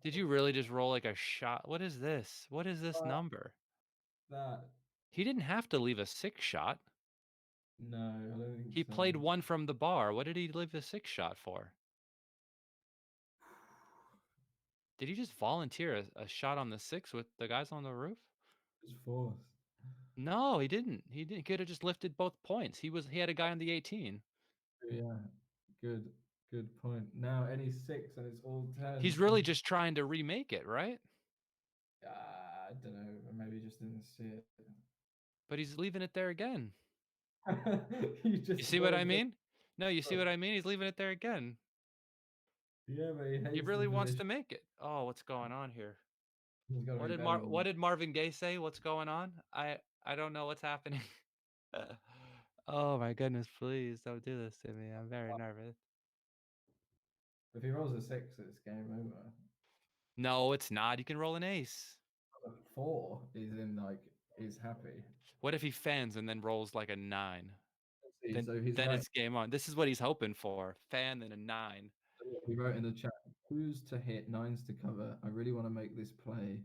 Did you really just roll like a shot? What is this? What is this Fuck number? that. He didn't have to leave a 6 shot. No, I don't think He so. played one from the bar. What did he leave a 6 shot for? Did he just volunteer a shot on the 6 with the guys on the roof? It's fourth. No, he didn't. He didn't. He could have just lifted both points. He had a guy on the 18. Yeah, good, good point. Now any six and it's all 10. He's really just trying to remake it, right? I don't know. Maybe just didn't see it. But he's leaving it there again. You You just see what I wanted to. mean? No, you see what I mean? He's leaving it there again. Yeah, but he He hates the really wants position. to make it. Oh, what's going on here? He's got to What be did better than What did Marvin Gaye say? What's going on? I don't know what's happening. Oh my goodness, please don't do this to me. I'm very nervous. if he rolls a six, it's game over. No, it's not. You can roll an ace. A four is in like he's happy. What if he fans and then rolls like a 9? Let's see, Then so he's then right. it's game on. This is what he's hoping for. Fan and a 9. He wrote in the chat, twos to hit, nines to cover. I really want to make this play.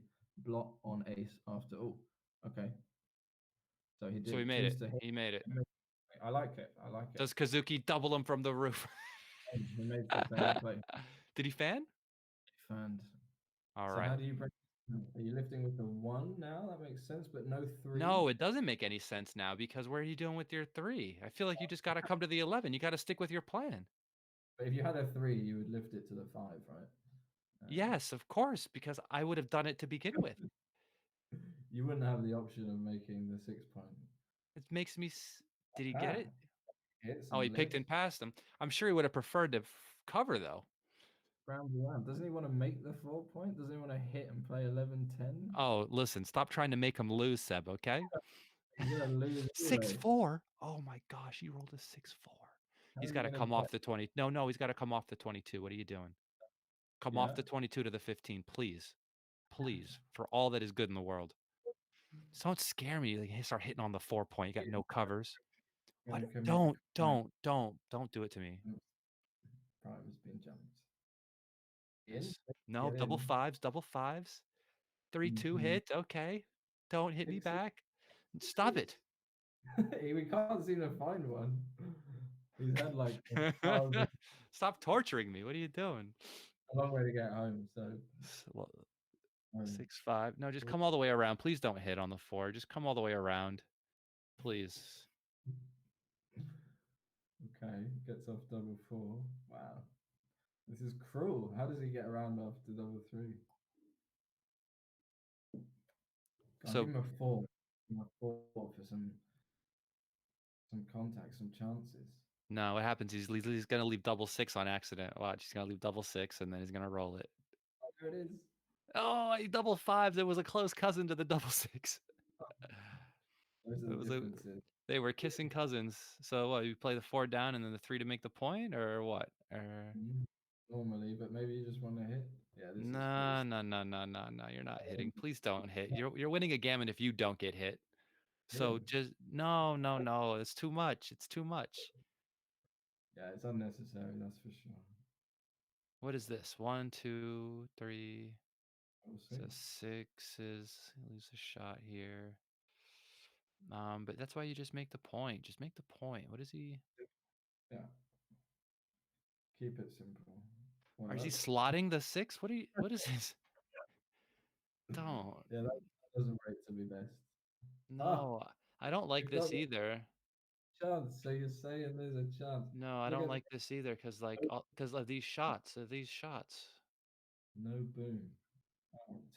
Blot on ace after. Oh, okay. So he So he did made twos it. to hit. He made it. I like it. I like it. Does Kazuki double him from the roof? He made the same play. Did he fan? Fanned. All So how right. do you break? Are you lifting with the one now? That makes sense, but no three. No, it doesn't make any sense now because where are you doing with your 3? I feel like you just got to come to the 11. You got to stick with your plan. But if you had a three, you would lift it to the five, right? Yes, of course, because I would have done it to begin with. You wouldn't have the option of making the 6 point. It makes me. Did he get Ah, it? hits Oh, he and picked lifts. and passed him. I'm sure he would have preferred to cover though. Round around. Doesn't he want to make the 4 point? Doesn't he want to hit and play 11-10? Oh, listen, stop trying to make him lose, Seb. Okay. He's gonna lose Six anyway. four. Oh my gosh, he rolled a 6-4. How He's is he got to gonna come play? off the 20. No, no, he's got to come off the 22. What are you doing? Come off Yeah, the 22 to the 15, please. Please, for all that is good in the world. Don't scare me. Like, start hitting on the 4 point. You got no covers. What? gonna commit a crime. Don't do it to me. Prime has been jumped. In, Please. No, get double in. fives, double fives. 3-2 Mhm. hit. Okay. Don't hit me Sixes. back. Stop it. We can't seem to find one. He's had like 1,000. Stop torturing me. What are you doing? A long way to get home. So Well, um, 6-5. No, just come all the way around. Please don't hit on the 4. Just come all the way around. Please. okay, gets off double four. Wow, this is cruel. How does he get around after double three? I'll give So him a four. Give him a four for some some contact, some chances. No, what happens? He's gonna leave double six on accident. Watch, he's gonna leave double six, and then he's gonna roll it. Oh, there it is. Oh, I double fives. It was a close cousin to the double six. Those are It the was a, differences. they were kissing cousins. So what? You play the four down and then the three to make the point, or what? Or Normally, but maybe you just want to hit. Yeah, this is pretty no, no, no, no, no, no. You're not hitting. Please don't hit. You're winning a gammon if you don't get hit. So hitting. just no, no, no. It's too much. It's too much. Yeah, it's unnecessary, that's for sure. What is this? 1, 2, 3. We'll So see. sixes. Lose a shot here. But that's why you just make the point. Just make the point. What is he? Yeah, keep it simple. Well, Or is he that's slotting the six? What are you? What is this? Don't. yeah, that doesn't rate to be best. Ah, No, I don't like you've got this the either. chance. So you're saying there's a chance. No, I Look don't at like this either because like because of these shots. Of these shots. no boom.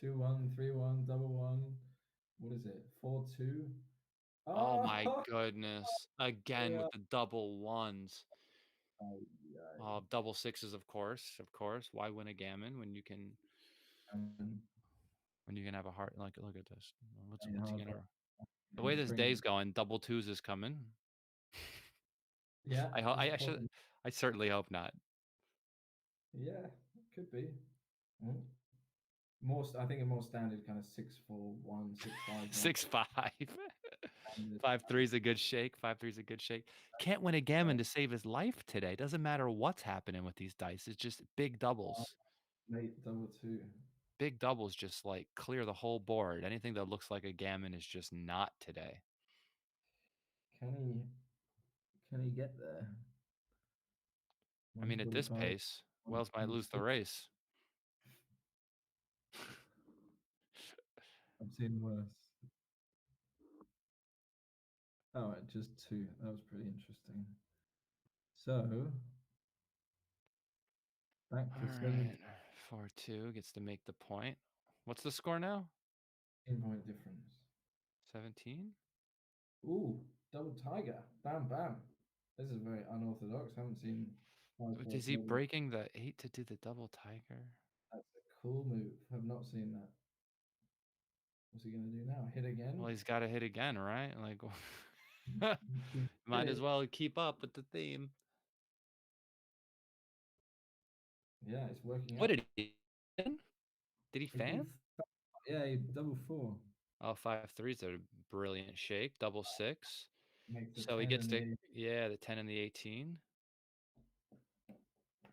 2-1, 3-1, double one. What is it? 4-2. Oh Ah, my goodness! Again yeah. with the double ones. Ay, Double sixes, of course, of course. Why win a gammon and when you can have a heart? Like, look at this. What's he hard gonna? rock. The way this Bring it. day's going, double twos is coming. Yeah, I it's should. possible. I certainly hope not. Yeah, it could be. Mm. I think a more standard kind of 6-4-1, 6-5-1. 6-5. Standard. 5-3 is a good shake. 5-3 is a good shake. Can't win a gammon to save his life today. Doesn't matter what's happening with these dice. It's just big doubles. Mate, double two. Big doubles just like clear the whole board. Anything that looks like a gammon is just not today. Can he? Can he get there? I mean, at this 145, pace, Wells might lose the 126. race. I've seen worse. Oh, just two. That was pretty interesting. So back All to 17 right. 4-2 gets to make the point. What's the score now? point difference. 17? Ooh, double tiger. Bam, bam. This is very unorthodox. Haven't seen 5-4 Is he double. breaking the 8 to do the double tiger? That's a cool move. Have not seen that. What's he going to do now? Hit again? Well, he's got to hit again, right? Like, Hit might as it. well keep up with the theme. Yeah, it's working What out. did he? Did he He did. fan? Yeah, he double four. Oh, 5-3 is a brilliant shake. Double six. Makes the So he 10 gets and to, the 8. yeah, the 10 and the 18.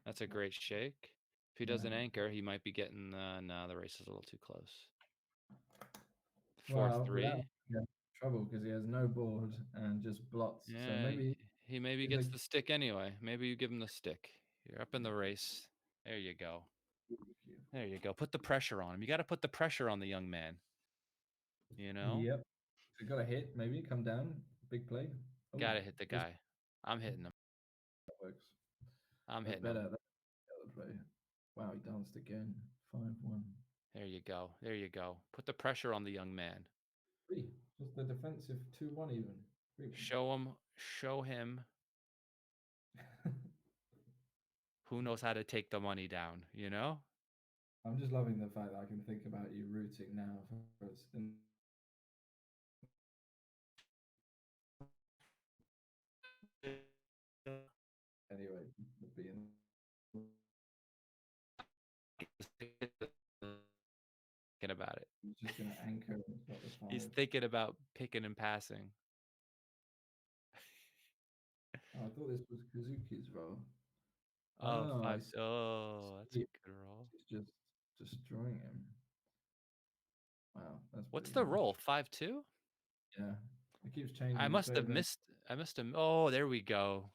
That's a great shake. If he Yeah. doesn't anchor, he might be getting, no, the race is a little too close. Well, without 4-3. trouble because he has no board and just blots. So Yeah, maybe he maybe he's a gets the stick anyway. Maybe you give him the stick. You're up in the race. There you go. There you go. Put the pressure on him. You got to put the pressure on the young man. You know? Yep. So got a hit, maybe come down, big play. Oh, Got to hit the this guy. I'm hitting him. works. I'm That's hitting him. better. That's the other play. Wow, he danced again. 5-1. There you go. There you go. Put the pressure on the young man. 3. Just the defensive 2-1 even. 3. Show him who knows how to take the money down, you know? I'm just loving the fact that I can think about you rooting now for us. Anyway, being Thinking about it. he's just going to anchor and got the 5. He's thinking about picking and passing. Oh, I thought this was Kazuki's role. Oh, Oh, I 5. see. Oh, that's a good roll. He's just destroying him. Wow, that's What's pretty the nice. roll? 5-2? Yeah, it keeps changing I in must have favor. missed. I must have. Oh, there we go.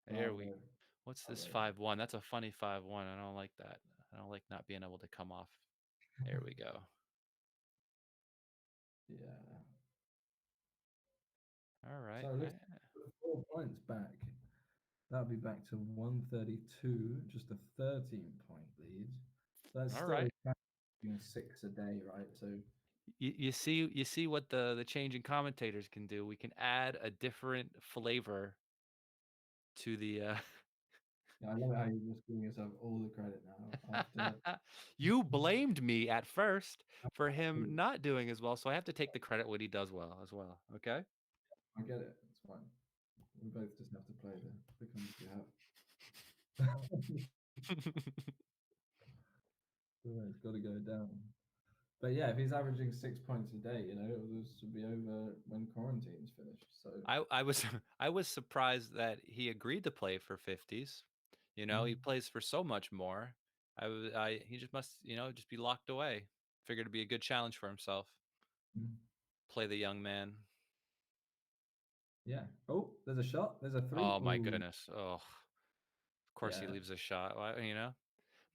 There we. Bravo. What's this Bravo. 5-1? That's a funny 5-1. I don't like that. I don't like not being able to come off. There we go. Yeah. All right. So let's put 4 points back. That'll be back to 132, just a 13-point lead. So that's All still right. doing 6 a day, right? So you see what the change in commentators can do. We can add a different flavor to the Yeah, I love how you're just giving yourself all the credit now after. You blamed me at first for him not doing as well, so I have to take the credit when he does well as well. Okay. I get it. It's fine. We both just have to play the cards we have. Yeah, it's got to go down. But yeah, if he's averaging 6 points a day, this should be over when quarantine's finished. So I was I was surprised that he agreed to play for 50s. You know, he mm, plays for so much more. I he just must, just be locked away. Figured it'd be a good challenge for himself. mm, Play the young man. yeah. Oh, there's a shot. There's a three. Oh my Oh, goodness. Oh, of course he yeah. leaves a shot.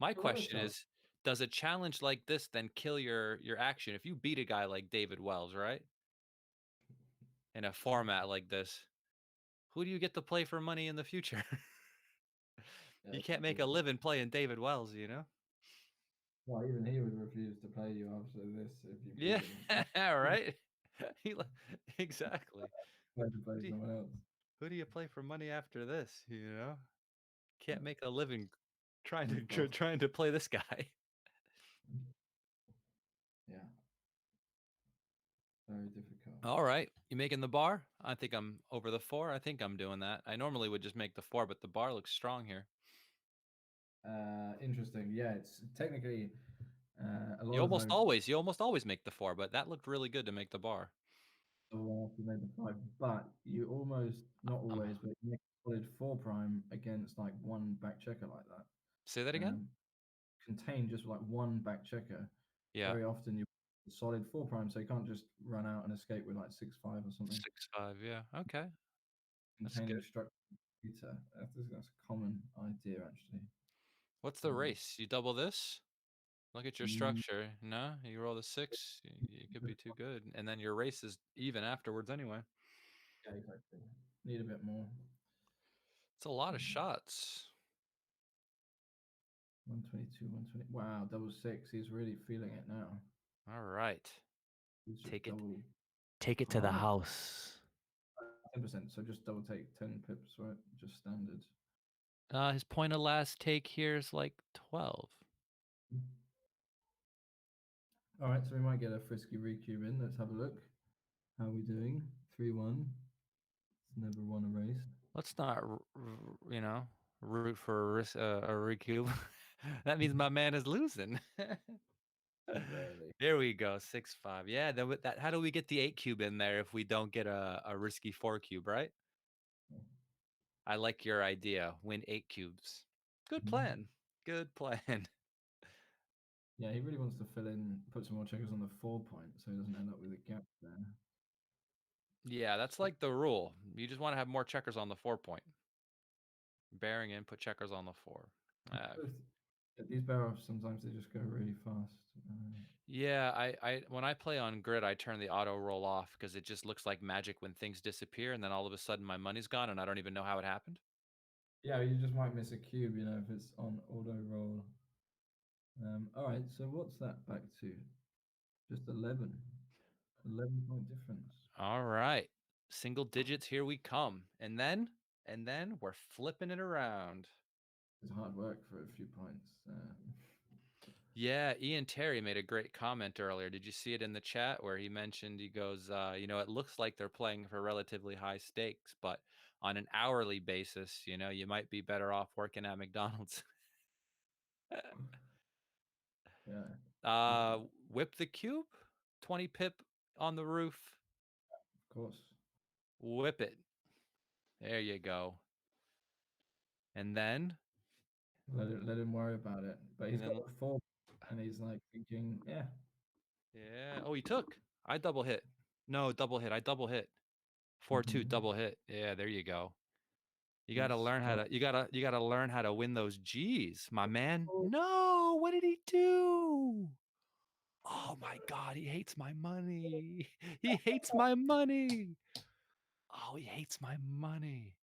My A lot of question shots. is, does a challenge like this then kill your action? If you beat a guy like David Wells, right? In a format like this, who do you get to play for money in the future? Yeah, You it's can't make a ridiculous. living playing David Wells, you know? Well, even he would refuse to play you after this if you beat Yeah, him. right. He li- exactly. Try to play Who do you, someone else. who do you play for money after this? You know, can't make a living trying to Impossible. trying to play this guy. Yeah, very difficult. All right, you making the bar? I think I'm over the four. I think I'm doing that. I normally would just make the four, but the bar looks strong here. Interesting. Yeah, it's technically a lot You of almost those. always, you almost always make the four, but that looked really good to make the bar. You made the five, but you almost not Um, always, but you make a solid four prime against like one back checker like that. say that again. Um, contain just like one back checker. Yeah, Very often you solid four prime, so you can't just run out and escape with like 6-5 or something. 6-5. Yeah, okay, that's Containing good. structure. I think that's a common idea actually. What's the Um, race? You double this? Look at your mm, structure. No, you roll the six. You could be too good, and then your race is even afterwards anyway. yeah, exactly. Need a bit more. It's a lot of Um, shots. 122, 120. Wow, double six. He's really feeling it now. All right, He's just take it, double. take it to the Oh, house. 10%. So just double take 10 pips, right? Just standard. His point of last take here is like 12. All right, so we might get a frisky recube in. Let's have a look. How are we doing? 3-1. It's never won a race. Let's not, root for a recoup. That means my man is losing. Rarely. There we go, 6-5. Yeah, that. How do we get the 8 cube in there if we don't get a risky 4 cube, right? I like your idea. Win 8 cubes. Good Mhm. plan. Good plan. Yeah, he really wants to fill in, put some more checkers on the 4 point so he doesn't end up with a gap there. Yeah, that's So, like the rule. You just want to have more checkers on the 4 point. Bearing in, put checkers on the four. both- these barrel offs sometimes they just go really fast. Yeah, when I play on grid, I turn the auto roll off because it just looks like magic when things disappear, and then all of a sudden my money's gone, and I don't even know how it happened. Yeah, you just might miss a cube, if it's on auto roll. All right, so what's that back to? Just 11. 11-point difference. All right, single digits, here we come, and then we're flipping it around. It's hard work for a few points. Yeah, Ian Terry made a great comment earlier. Did you see it in the chat where he mentioned, he goes, it looks like they're playing for relatively high stakes, but on an hourly basis, you might be better off working at McDonald's. Yeah, uh, Whip the cube, 20 pip on the roof. of course. Whip it. There you go. And then, Let him worry about it. But he's and got then, a four, and he's like thinking, yeah, yeah. Oh, he took. I double hit. No, double hit. I double hit. 4-2 mhm, double hit. Yeah, there you go. You gotta he's learn how got. to you gotta learn how to win those G's, my man. Oh, No, what did he do? Oh my god, he hates my money. He hates my money. Oh, he hates my money.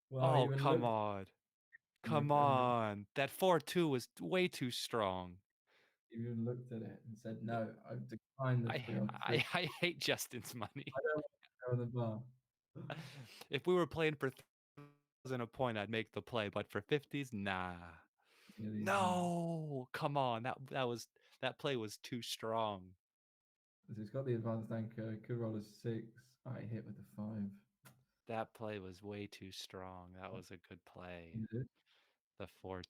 well, he Oh, even come looked on. and Come and on. That 4-2 was way too strong. even looked at it and said, "No, I've declined the I 3 on 3. I hate Justin's money. I don't want to go on the bar." If we were playing for 1,000 a point, I'd make the play, but for 50s, nah. Yeah, these No, come on. That play was too strong. He's got the advanced anchor, could roll a 6. I hit with the 5. That play was way too strong. That was a good play. You did? The 4-2.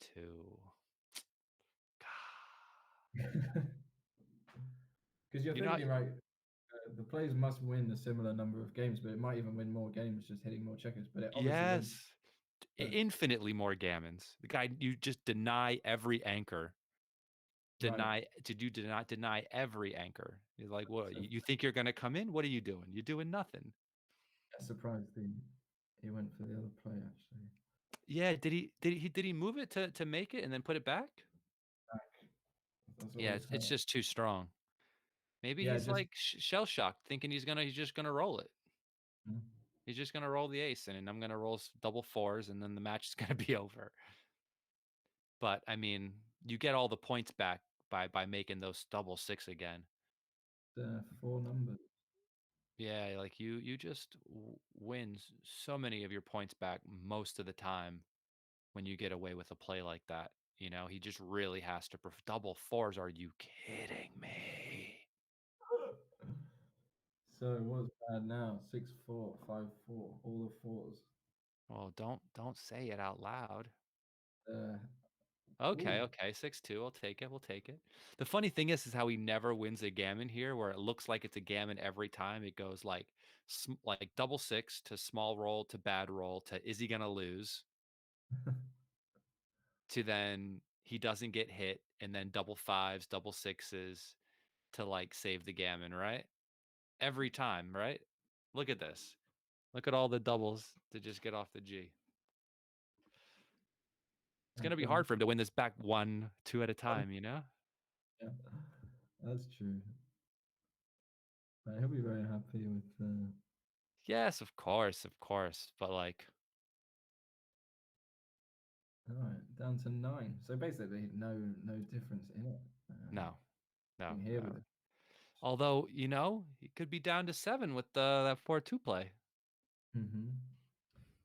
Because you're You know, thinking, right, the players must win a similar number of games, but it might even win more games just hitting more checkers. But it obviously wins. yes, infinitely more gammons. The guy, you just deny every anchor. Right. Did you not deny every anchor? You're like, what? So You think you're gonna come in? What are you doing? You're doing nothing. surprised he went for the other play actually. Yeah, did he move it to make it and then put it back? Back. That's Yeah, always it's hurt. just too strong. Maybe Yeah, he's just like shell shocked, thinking he's just gonna roll it. mm, He's just gonna roll the ace, and I'm gonna roll double fours, and then the match is gonna be over. But I mean, you get all the points back by making those double six again. 4 numbers. Yeah, like you just wins so many of your points back most of the time when you get away with a play like that. You know, he just really has to double fours. Are you kidding me? So what's bad now? 6-4, 5-4, all the fours. Well, don't say it out loud. Uh, Okay, ooh. okay, 6-2. I'll take it. We'll take it. The funny thing is how he never wins a gammon here, where it looks like it's a gammon every time. It goes like double six to small roll to bad roll to is he gonna lose to then he doesn't get hit and then double fives, double sixes to like save the gammon, right? Every time, right? Look at this. Look at all the doubles to just get off the G. It's How gonna be come? hard for him to win this back 1, 2 at a time, you know? Yeah, that's true. He'll be very happy with. Yes, of course. But like, All right, down to 9. So basically, no difference in it. no, no, Here with no. it. Although, he could be down to 7 with that 4-2 play.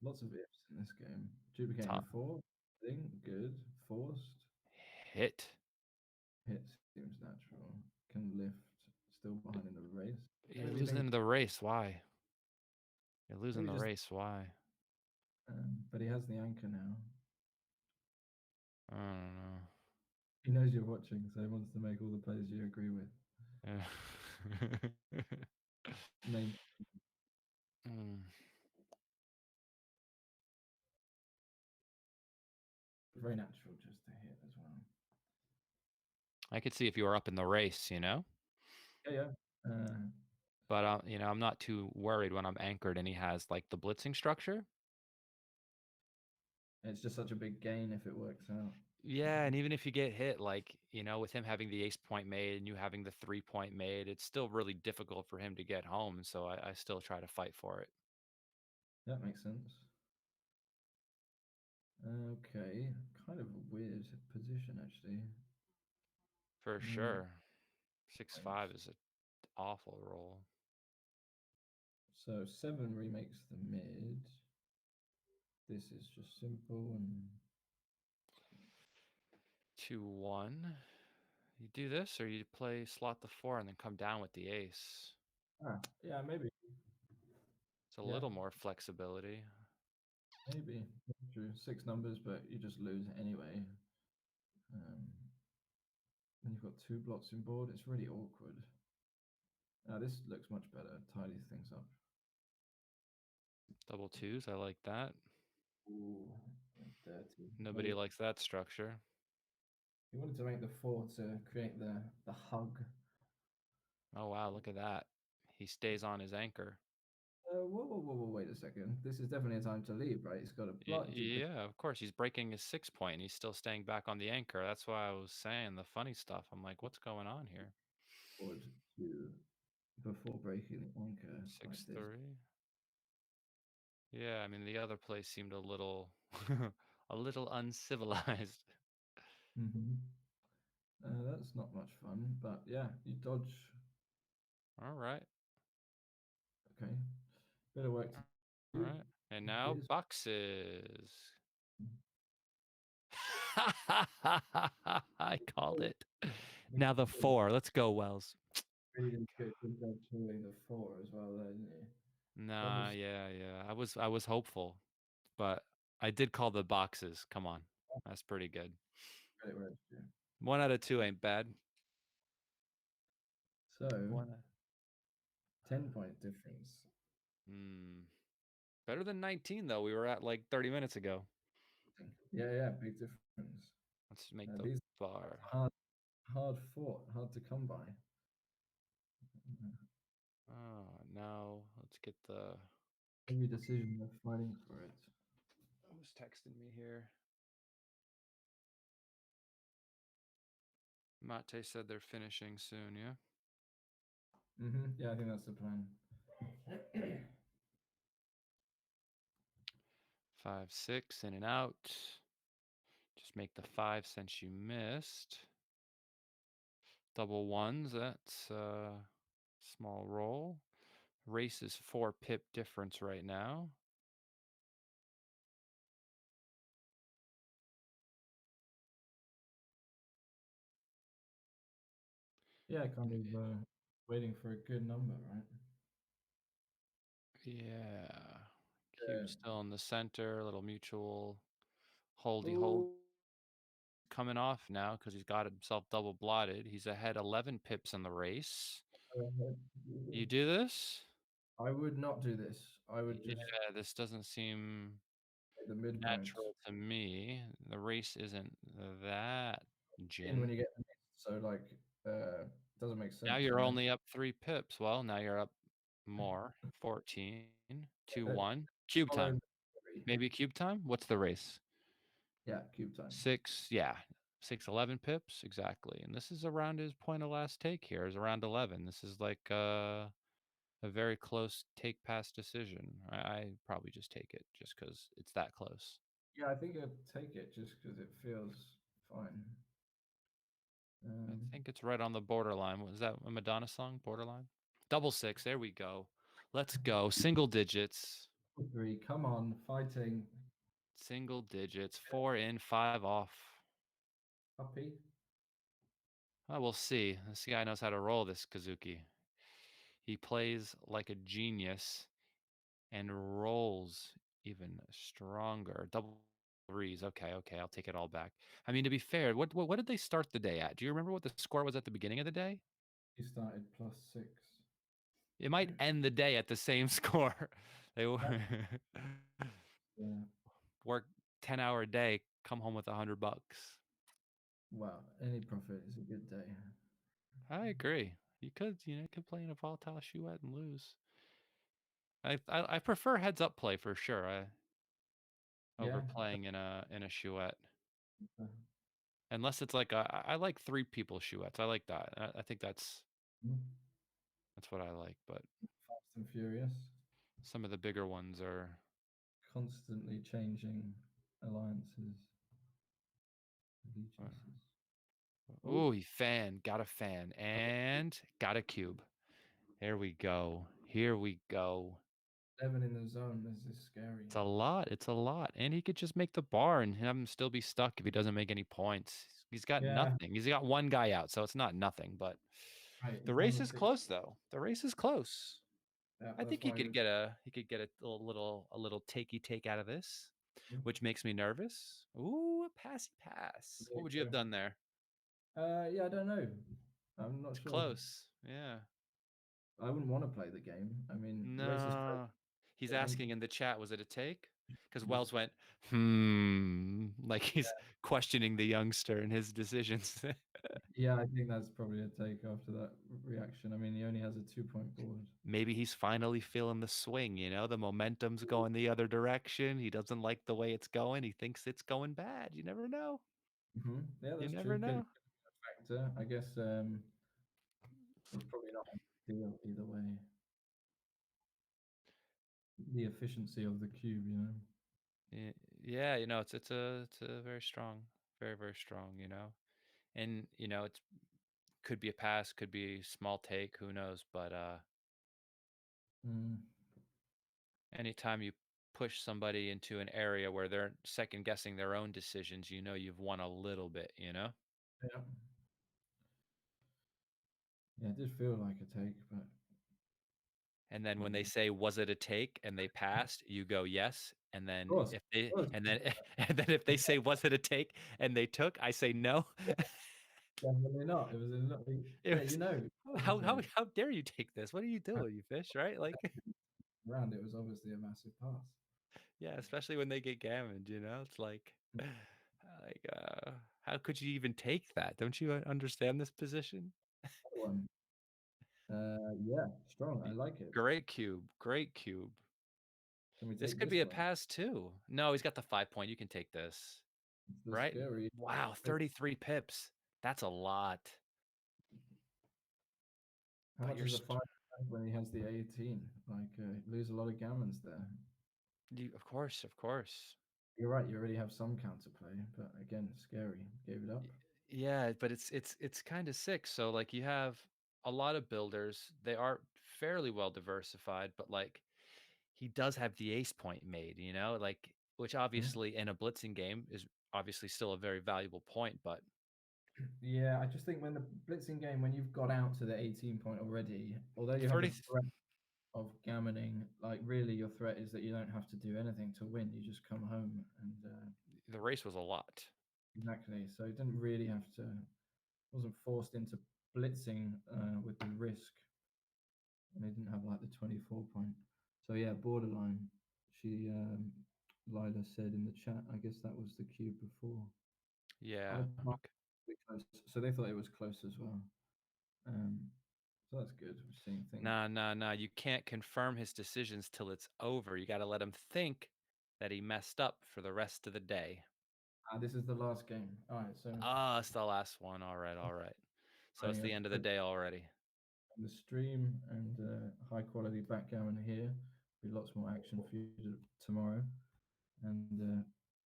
Lots of ifs in this game. Duplicating Top the 4, thing, good. Forced. hit. Hit seems natural. Can lift. Still behind in the race. You're Maybe losing think. in the race. Why? You're losing Maybe the just. race. Why? But he has the anchor now. I don't He knows you're watching, so he wants to make all the plays you agree with. know. Name Mm. very natural just to hit as well. I could see if you were up in the race, Yeah, yeah. but I'm not too worried when I'm anchored and he has like the blitzing structure. It's just such a big gain if it works out. Yeah, and even if you get hit, like, with him having the ace point made and you having the 3-point made, it's still really difficult for him to get home. So I still try to fight for it. That makes sense. Okay, kind of a weird position actually. For No sure. 6-5 points. is an awful roll. So 7 remakes the mid. This is just simple and 2-1. You do this or you play slot the 4 and then come down with the ace. yeah, maybe. It's a Yeah, little more flexibility. maybe. True. 6 numbers, but you just lose anyway. Um, and you've got 2 blocks in board. It's really awkward. This looks much better. Tidies things up. Double twos, I like that. Ooh, dirty. Nobody Maybe likes that structure. he wanted to make the 4 to create the hug. Oh, wow, look at that. He stays on his anchor. Whoa, wait a second. This is definitely a time to leave, right? He's got a block duplicate Yeah, of course. He's breaking his 6-point and he's still staying back on the anchor. That's why I was saying the funny stuff. I'm like, what's going on here? board to before breaking the anchor like this. 6-3. Yeah, I mean the other place seemed a little a little uncivilized. Mm-hmm. That's not much fun, but yeah, you dodge. All right. Okay, bit of work to All do. right. And now Here's boxes. I called it. Now the 4. Let's go, Wells. really did a good job pulling the four as well, there, didn't you? Nah, Double yeah. I was hopeful, but I did call the boxes. Come on. That's pretty good. credit where it's due. 1 out of 2 ain't bad. So, One. 10-point difference. Hmm. Better than 19 though. We were at like 30 minutes ago. Yeah, big difference. Let's make the These bar. hard fought, hard to come by. Oh, now let's get the. Every decision they're fighting for it. Who's texting me here? Mate said they're finishing soon, yeah? Yeah, I think that's the plan. 5, 6, in and out. Just make the 5 since you missed. Double ones, that's small roll. Race is 4 pip difference right now. Yeah, kind of waiting for a good number, right? Yeah. Yeah. Cube still in the center, little mutual holdy hold. Ooh. Coming off now because he's got himself double blotted. He's ahead 11 pips in the race. You do this? I would not do this. I would just Yeah, this doesn't seem take the midpoint natural to me. The race isn't that in when gin. you get the mist. So like, doesn't make Now sense, you're you know. only up 3 pips. Well, now you're up more. 14, 2, Let 1. Cube follow time. the theory. Maybe cube time? What's the race? Yeah, cube time. 6, yeah. 6, 11 pips. Exactly. And this is around his point of last take here, is around 11. This is like a very close take pass decision. I probably just take it just because it's that close. Yeah, I think I'd take it just because it feels fine. I Um, think it's right on the borderline. Was that a Madonna song? Borderline? Double 6. There we go. Let's go. Single digits. three, come on, fighting. Single digits. 4 in, 5 off. Puppy. We'll see. This guy knows how to roll this Kazuki. He plays like a genius and rolls even stronger. Double threes. Okay. I'll take it all back. I mean, to be fair, what did they start the day at? Do you remember what the score was at the beginning of the day? He started +6. It might end the day at the same score. They Yeah. work 10-hour day, come home with $100. Wow, any profit is a good day. I agree. You could play in a volatile chouette and lose. I prefer heads up play for sure. Yeah. Over playing in a chouette. uh, Unless it's like I like 3 people chouettes. I like that. I think mm, that's what I like. But Fast and Furious. some of the bigger ones are. Constantly changing alliances, allegiances. Oh, Oh, he got a fan, and got a cube. There we go. Here we go. 11 in the zone. This is scary. It's a lot. It's a lot. And he could just make the bar and have him still be stuck if he doesn't make any points. He's got Yeah, nothing. He's got 1 guy out, so it's not nothing. But right. the He's race down to is six. close, though. The race is close. Yeah, I that's think he why could get a little takey take out of this, which makes me nervous. Ooh, a passy pass. What would you have done there? Yeah, I don't know. I'm not It's sure. close. Yeah. I wouldn't want to play the game. I mean, the race is crazy. No. He's I think asking in the chat, was it a take? Because just Wells went, like he's questioning the youngster and his decisions. yeah, I think that's probably a take after that reaction. I mean, he only has a 2-point board. Maybe he's finally feeling the swing, the momentum's going the other direction. He doesn't like the way it's going. He thinks it's going bad. You never know. Yeah, You that's never true. Could be know. a factor. I guess it's probably not ideal either way. The efficiency of the cube, you know. Yeah, it's a very strong, very, very strong, and it's could be a pass, could be small take, who knows? But Mm, anytime you push somebody into an area where they're second guessing their own decisions, you've won a little bit. yeah. Yeah, it did feel like a take, but And then when they yeah. say, "Was it a take?" and they passed, you go, "Yes." And then if Of they course. and then and then if they say, "Was it a take?" and they took, I say, "No." Definitely not. It was a It yeah, was how wasn't how it? how dare you take this? What are you doing, you fish, right? Like, Around it was obviously a massive pass. yeah, especially when they get gammoned. It's how could you even take that? Don't you understand this position? Another one. Yeah, strong. I Y like it. Great cube, great cube. Can we This take could this be a one? pass too. No, he's got the 5 point, you can take this, It's the right? scary. Wow, 33 pips. That's a lot, How but much you're is a st 5 when he has the 18? Like, lose a lot of gammons there. you of course, of course. You're right, you already have some counterplay, but again, scary. Gave it Y up. Yeah, but it's kinda sick, so, like, you have a lot of builders, they are fairly well diversified, but, like, he does have the ace point made, like, which Mhm. obviously in a blitzing game is obviously still a very valuable point, but Yeah, I just think when the blitzing game, when you've got out to the 18 point already, although you have the 30 threat of gammoning, like really your threat is that you don't have to do anything to win. You just come home and the race was a lot. exactly. So you didn't really have to, wasn't forced into blitzing with the risk, and they didn't have like the 24 point. So yeah, borderline. She Lila said in the chat, I guess that was the cube before. I Yeah, okay. close. So they thought it was close as well. Um, so that's good. We're seeing things. Nah, nah, nah, you can't confirm his decisions till it's over, you gotta let him think that he messed up for the rest of the day. This is the last game. All right, so Ah, it's the last one, alright, alright. So it's running the a end of the day already. the stream and high quality backgammon here. Be lots more action for you tomorrow, and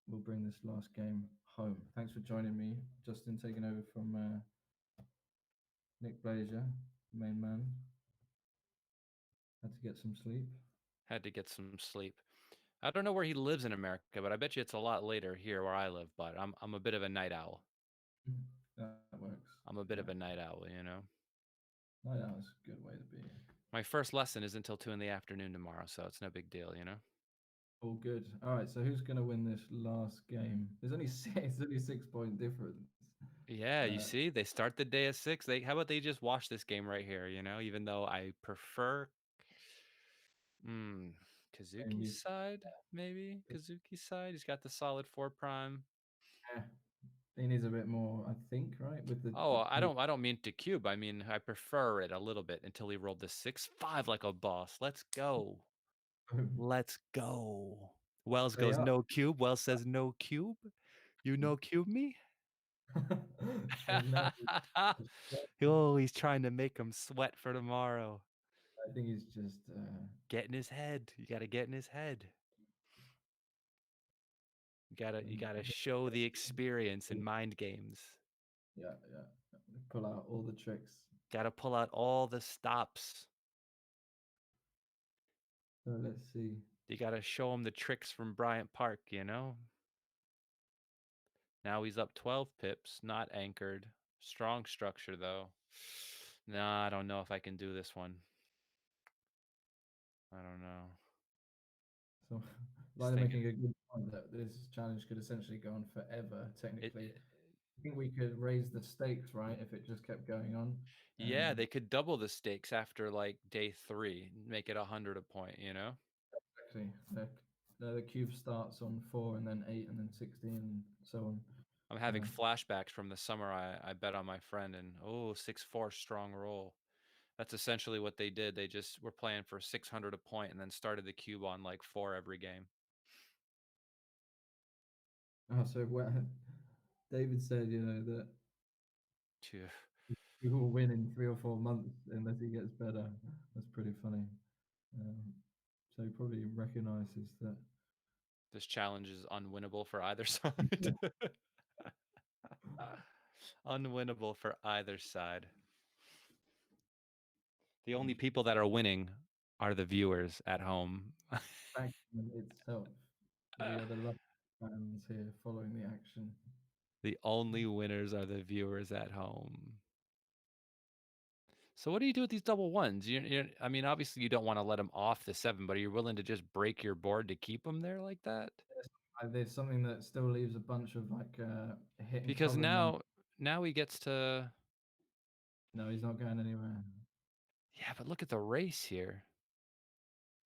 we'll bring this last game home. Thanks for joining me, Justin, taking over from Nick Blazer, main man. Had to get some sleep. Had to get some sleep. I don't know where he lives in America, but I bet you it's a lot later here where I live, but I'm a bit of a night owl. That works. I'm a bit Yeah, of a night owl. night out is a good way to be. My first lesson is until 2 in the afternoon tomorrow, so it's no big deal. All good. All right, so who's going to win this last game? There's only six, it's only 6 point difference. Yeah, you Uh, see, they start the day at 6. How about they just watch this game right here, even though I prefer mm, and Kazuki's you, side, maybe? Kazuki's side. He's got the solid 4 prime. yeah, he needs a bit more, I think, right? With Oh, the I don't mean to cube. I mean I prefer it a little bit until he rolled the 6-5 like a boss. Let's go. Let's go. Wells they goes, are. "No cube." Wells says, "No cube." You no cube me? There's no. Oh, he's trying to make him sweat for tomorrow. I think he's just. Get in his head. You gotta get in his head. You gotta I think, show the experience in mind games. yeah, yeah. Pull out all the tricks. Gotta pull out all the stops. So let's see. You gotta show him the tricks from Bryant Park. Now he's up 12 pips, not anchored. Strong structure though. Nah, I don't know if I can do this one. I don't know. So, He's Lila thinking making a good point that this challenge could essentially go on forever. it, Technically, it I think we could raise the stakes, right, if it just kept going on. yeah, they could double the stakes after like day 3, make it 100 a point. Exactly. The cube starts on 4 and then 8 and then 16 and so on. I'm having Uh, flashbacks from the summer I bet on my friend and 6-4 strong roll. That's essentially what they did. They just were playing for 600 a point and then started the cube on like 4 every game. so David said, that Phew. he will win in 3 or 4 months unless he gets better. That's pretty funny. Um, so he probably recognizes that. This challenge is unwinnable for either side. Unwinnable for either side. The only Um, people that are winning are the viewers at home. Backgammon itself. We are the lucky fans here following the action. The only winners are the viewers at home. So what do you do with these double ones? I mean, obviously you don't want to let them off the 7, but are you willing to just break your board to keep them there like that? There's something that still leaves a bunch of like hit and Because cover numbers. now he gets to. No, he's not going anywhere. Yeah, but look at the race here.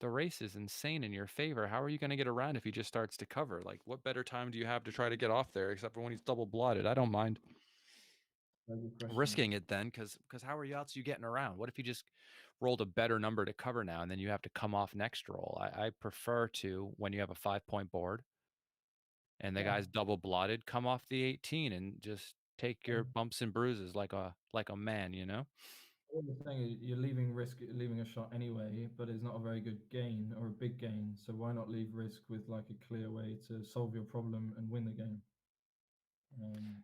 The race is insane in your favor. How are you going to get around if he just starts to cover? Like, what better time do you have to try to get off there except for when he's double blotted? I don't mind Very good question. risking it then, because how are you else you getting around? What if you just rolled a better number to cover now and then you have to come off next roll? I prefer to, when you have a 5-point board and the Yeah. guy's double blotted, come off the 18 and just take your bumps and bruises like a man, you know? Well, the thing is, you're leaving risk, leaving a shot anyway, but it's not a very good gain or a big gain. So why not leave risk with like a clear way to solve your problem and win the game? Um,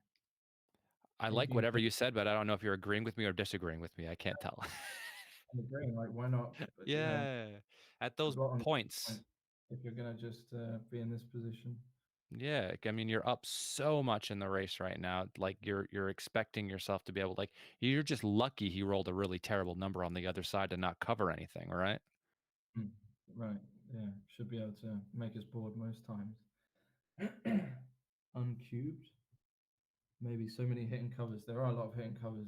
I if like you whatever can, you said, but I don't know if you're agreeing with me or disagreeing with me. I can't tell. I'm agreeing, like why not? Yeah. At those Blot on the points. point if you're gonna just be in this position. Yeah, I mean you're up so much in the race right now. Like you're expecting yourself to be able, like, you're just lucky he rolled a really terrible number on the other side to not cover anything, right? Hmm. Right. Yeah. Should be able to make us bored most times. Uncubed. Maybe so many hit and covers. There are a lot of hit and covers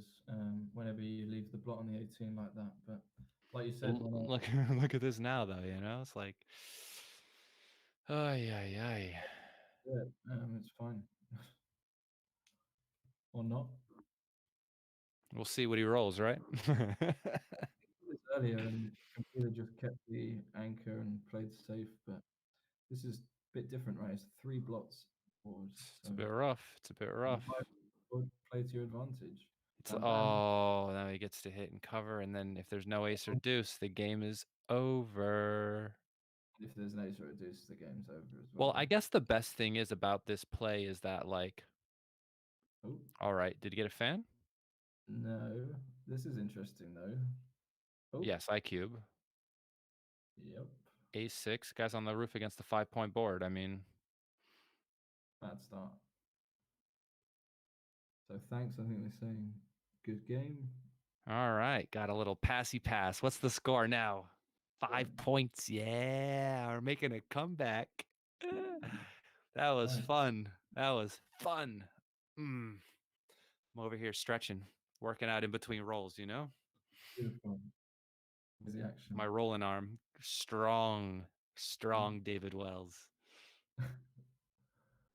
whenever you leave the blot on the 18 like that. But like you said, when Look look at this now though, you know? It's like ay ay ay. yeah, it's fine or not. We'll see what he rolls, right? This earlier and computer just kept the anchor and played safe, but this is a bit different, right? It's 3 blots forward, It's so a bit rough. It's a bit rough. would play to your advantage. It's Bam bam. oh, now he gets to hit and cover, and then if there's no ace or deuce, the game is over. If there's an ace or a deuce, the game's over as well. Well, I guess the best thing is about this play is that, like, Oh all right, did you get a fan? no, this is interesting though. Oh Yes, I cube. yep, Ace 6, guys on the roof against the 5-point board. I mean, bad start. So thanks. I think they're saying good game. all right, got a little passy pass. What's the score now? 5 points. Yeah, we're making a comeback. That was Right, fun. That was fun. Mm. I'm over here stretching, working out in between rolls, you know? beautiful. Here's the action. My rolling arm. Strong David Wells.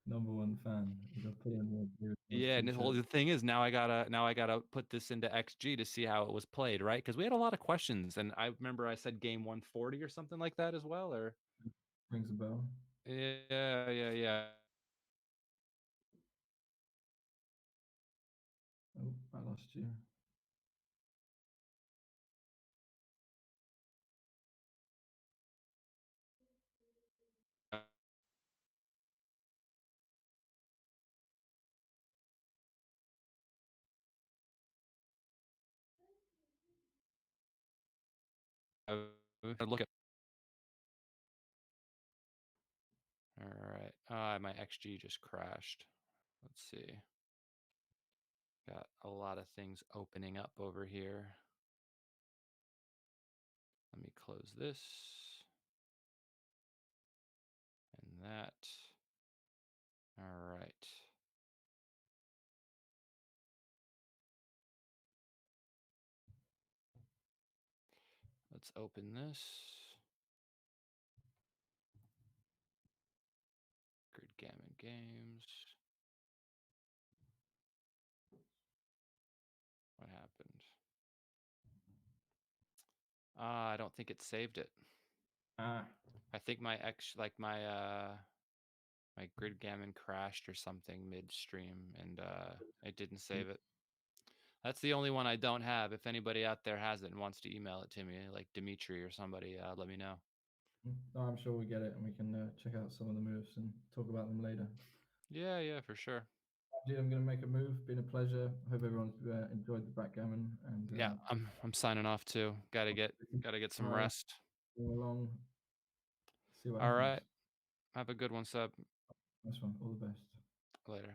Number one fan. You got to put in more those Yeah, and well, t-shirts. the thing is, now I gotta put this into XG to see how it was played, right? Because we had a lot of questions, and I remember I said game 140 or something like that as well, or Rings a bell. yeah. Oh, I lost you. Look at. All right. My XG just crashed. Let's see. Got a lot of things opening up over here. Let me close this and that. All right. Let's open this. Grid Gammon Games. What happened? I don't think it saved it. Ah, I think my Grid Gammon crashed or something midstream, and it didn't save it. That's the only one I don't have. If anybody out there has it and wants to email it to me, like Dimitri or somebody, let me know. no, I'm sure we get it and we can check out some of the moves and talk about them later. Yeah, for sure. Dude, I'm gonna make a move. Been a pleasure. Hope everyone's enjoyed the backgammon and Yeah, I'm signing off too. Gotta get some tomorrow rest. along. See what All right. happens. Have a good one, Seb. Nice one. All the best. Later.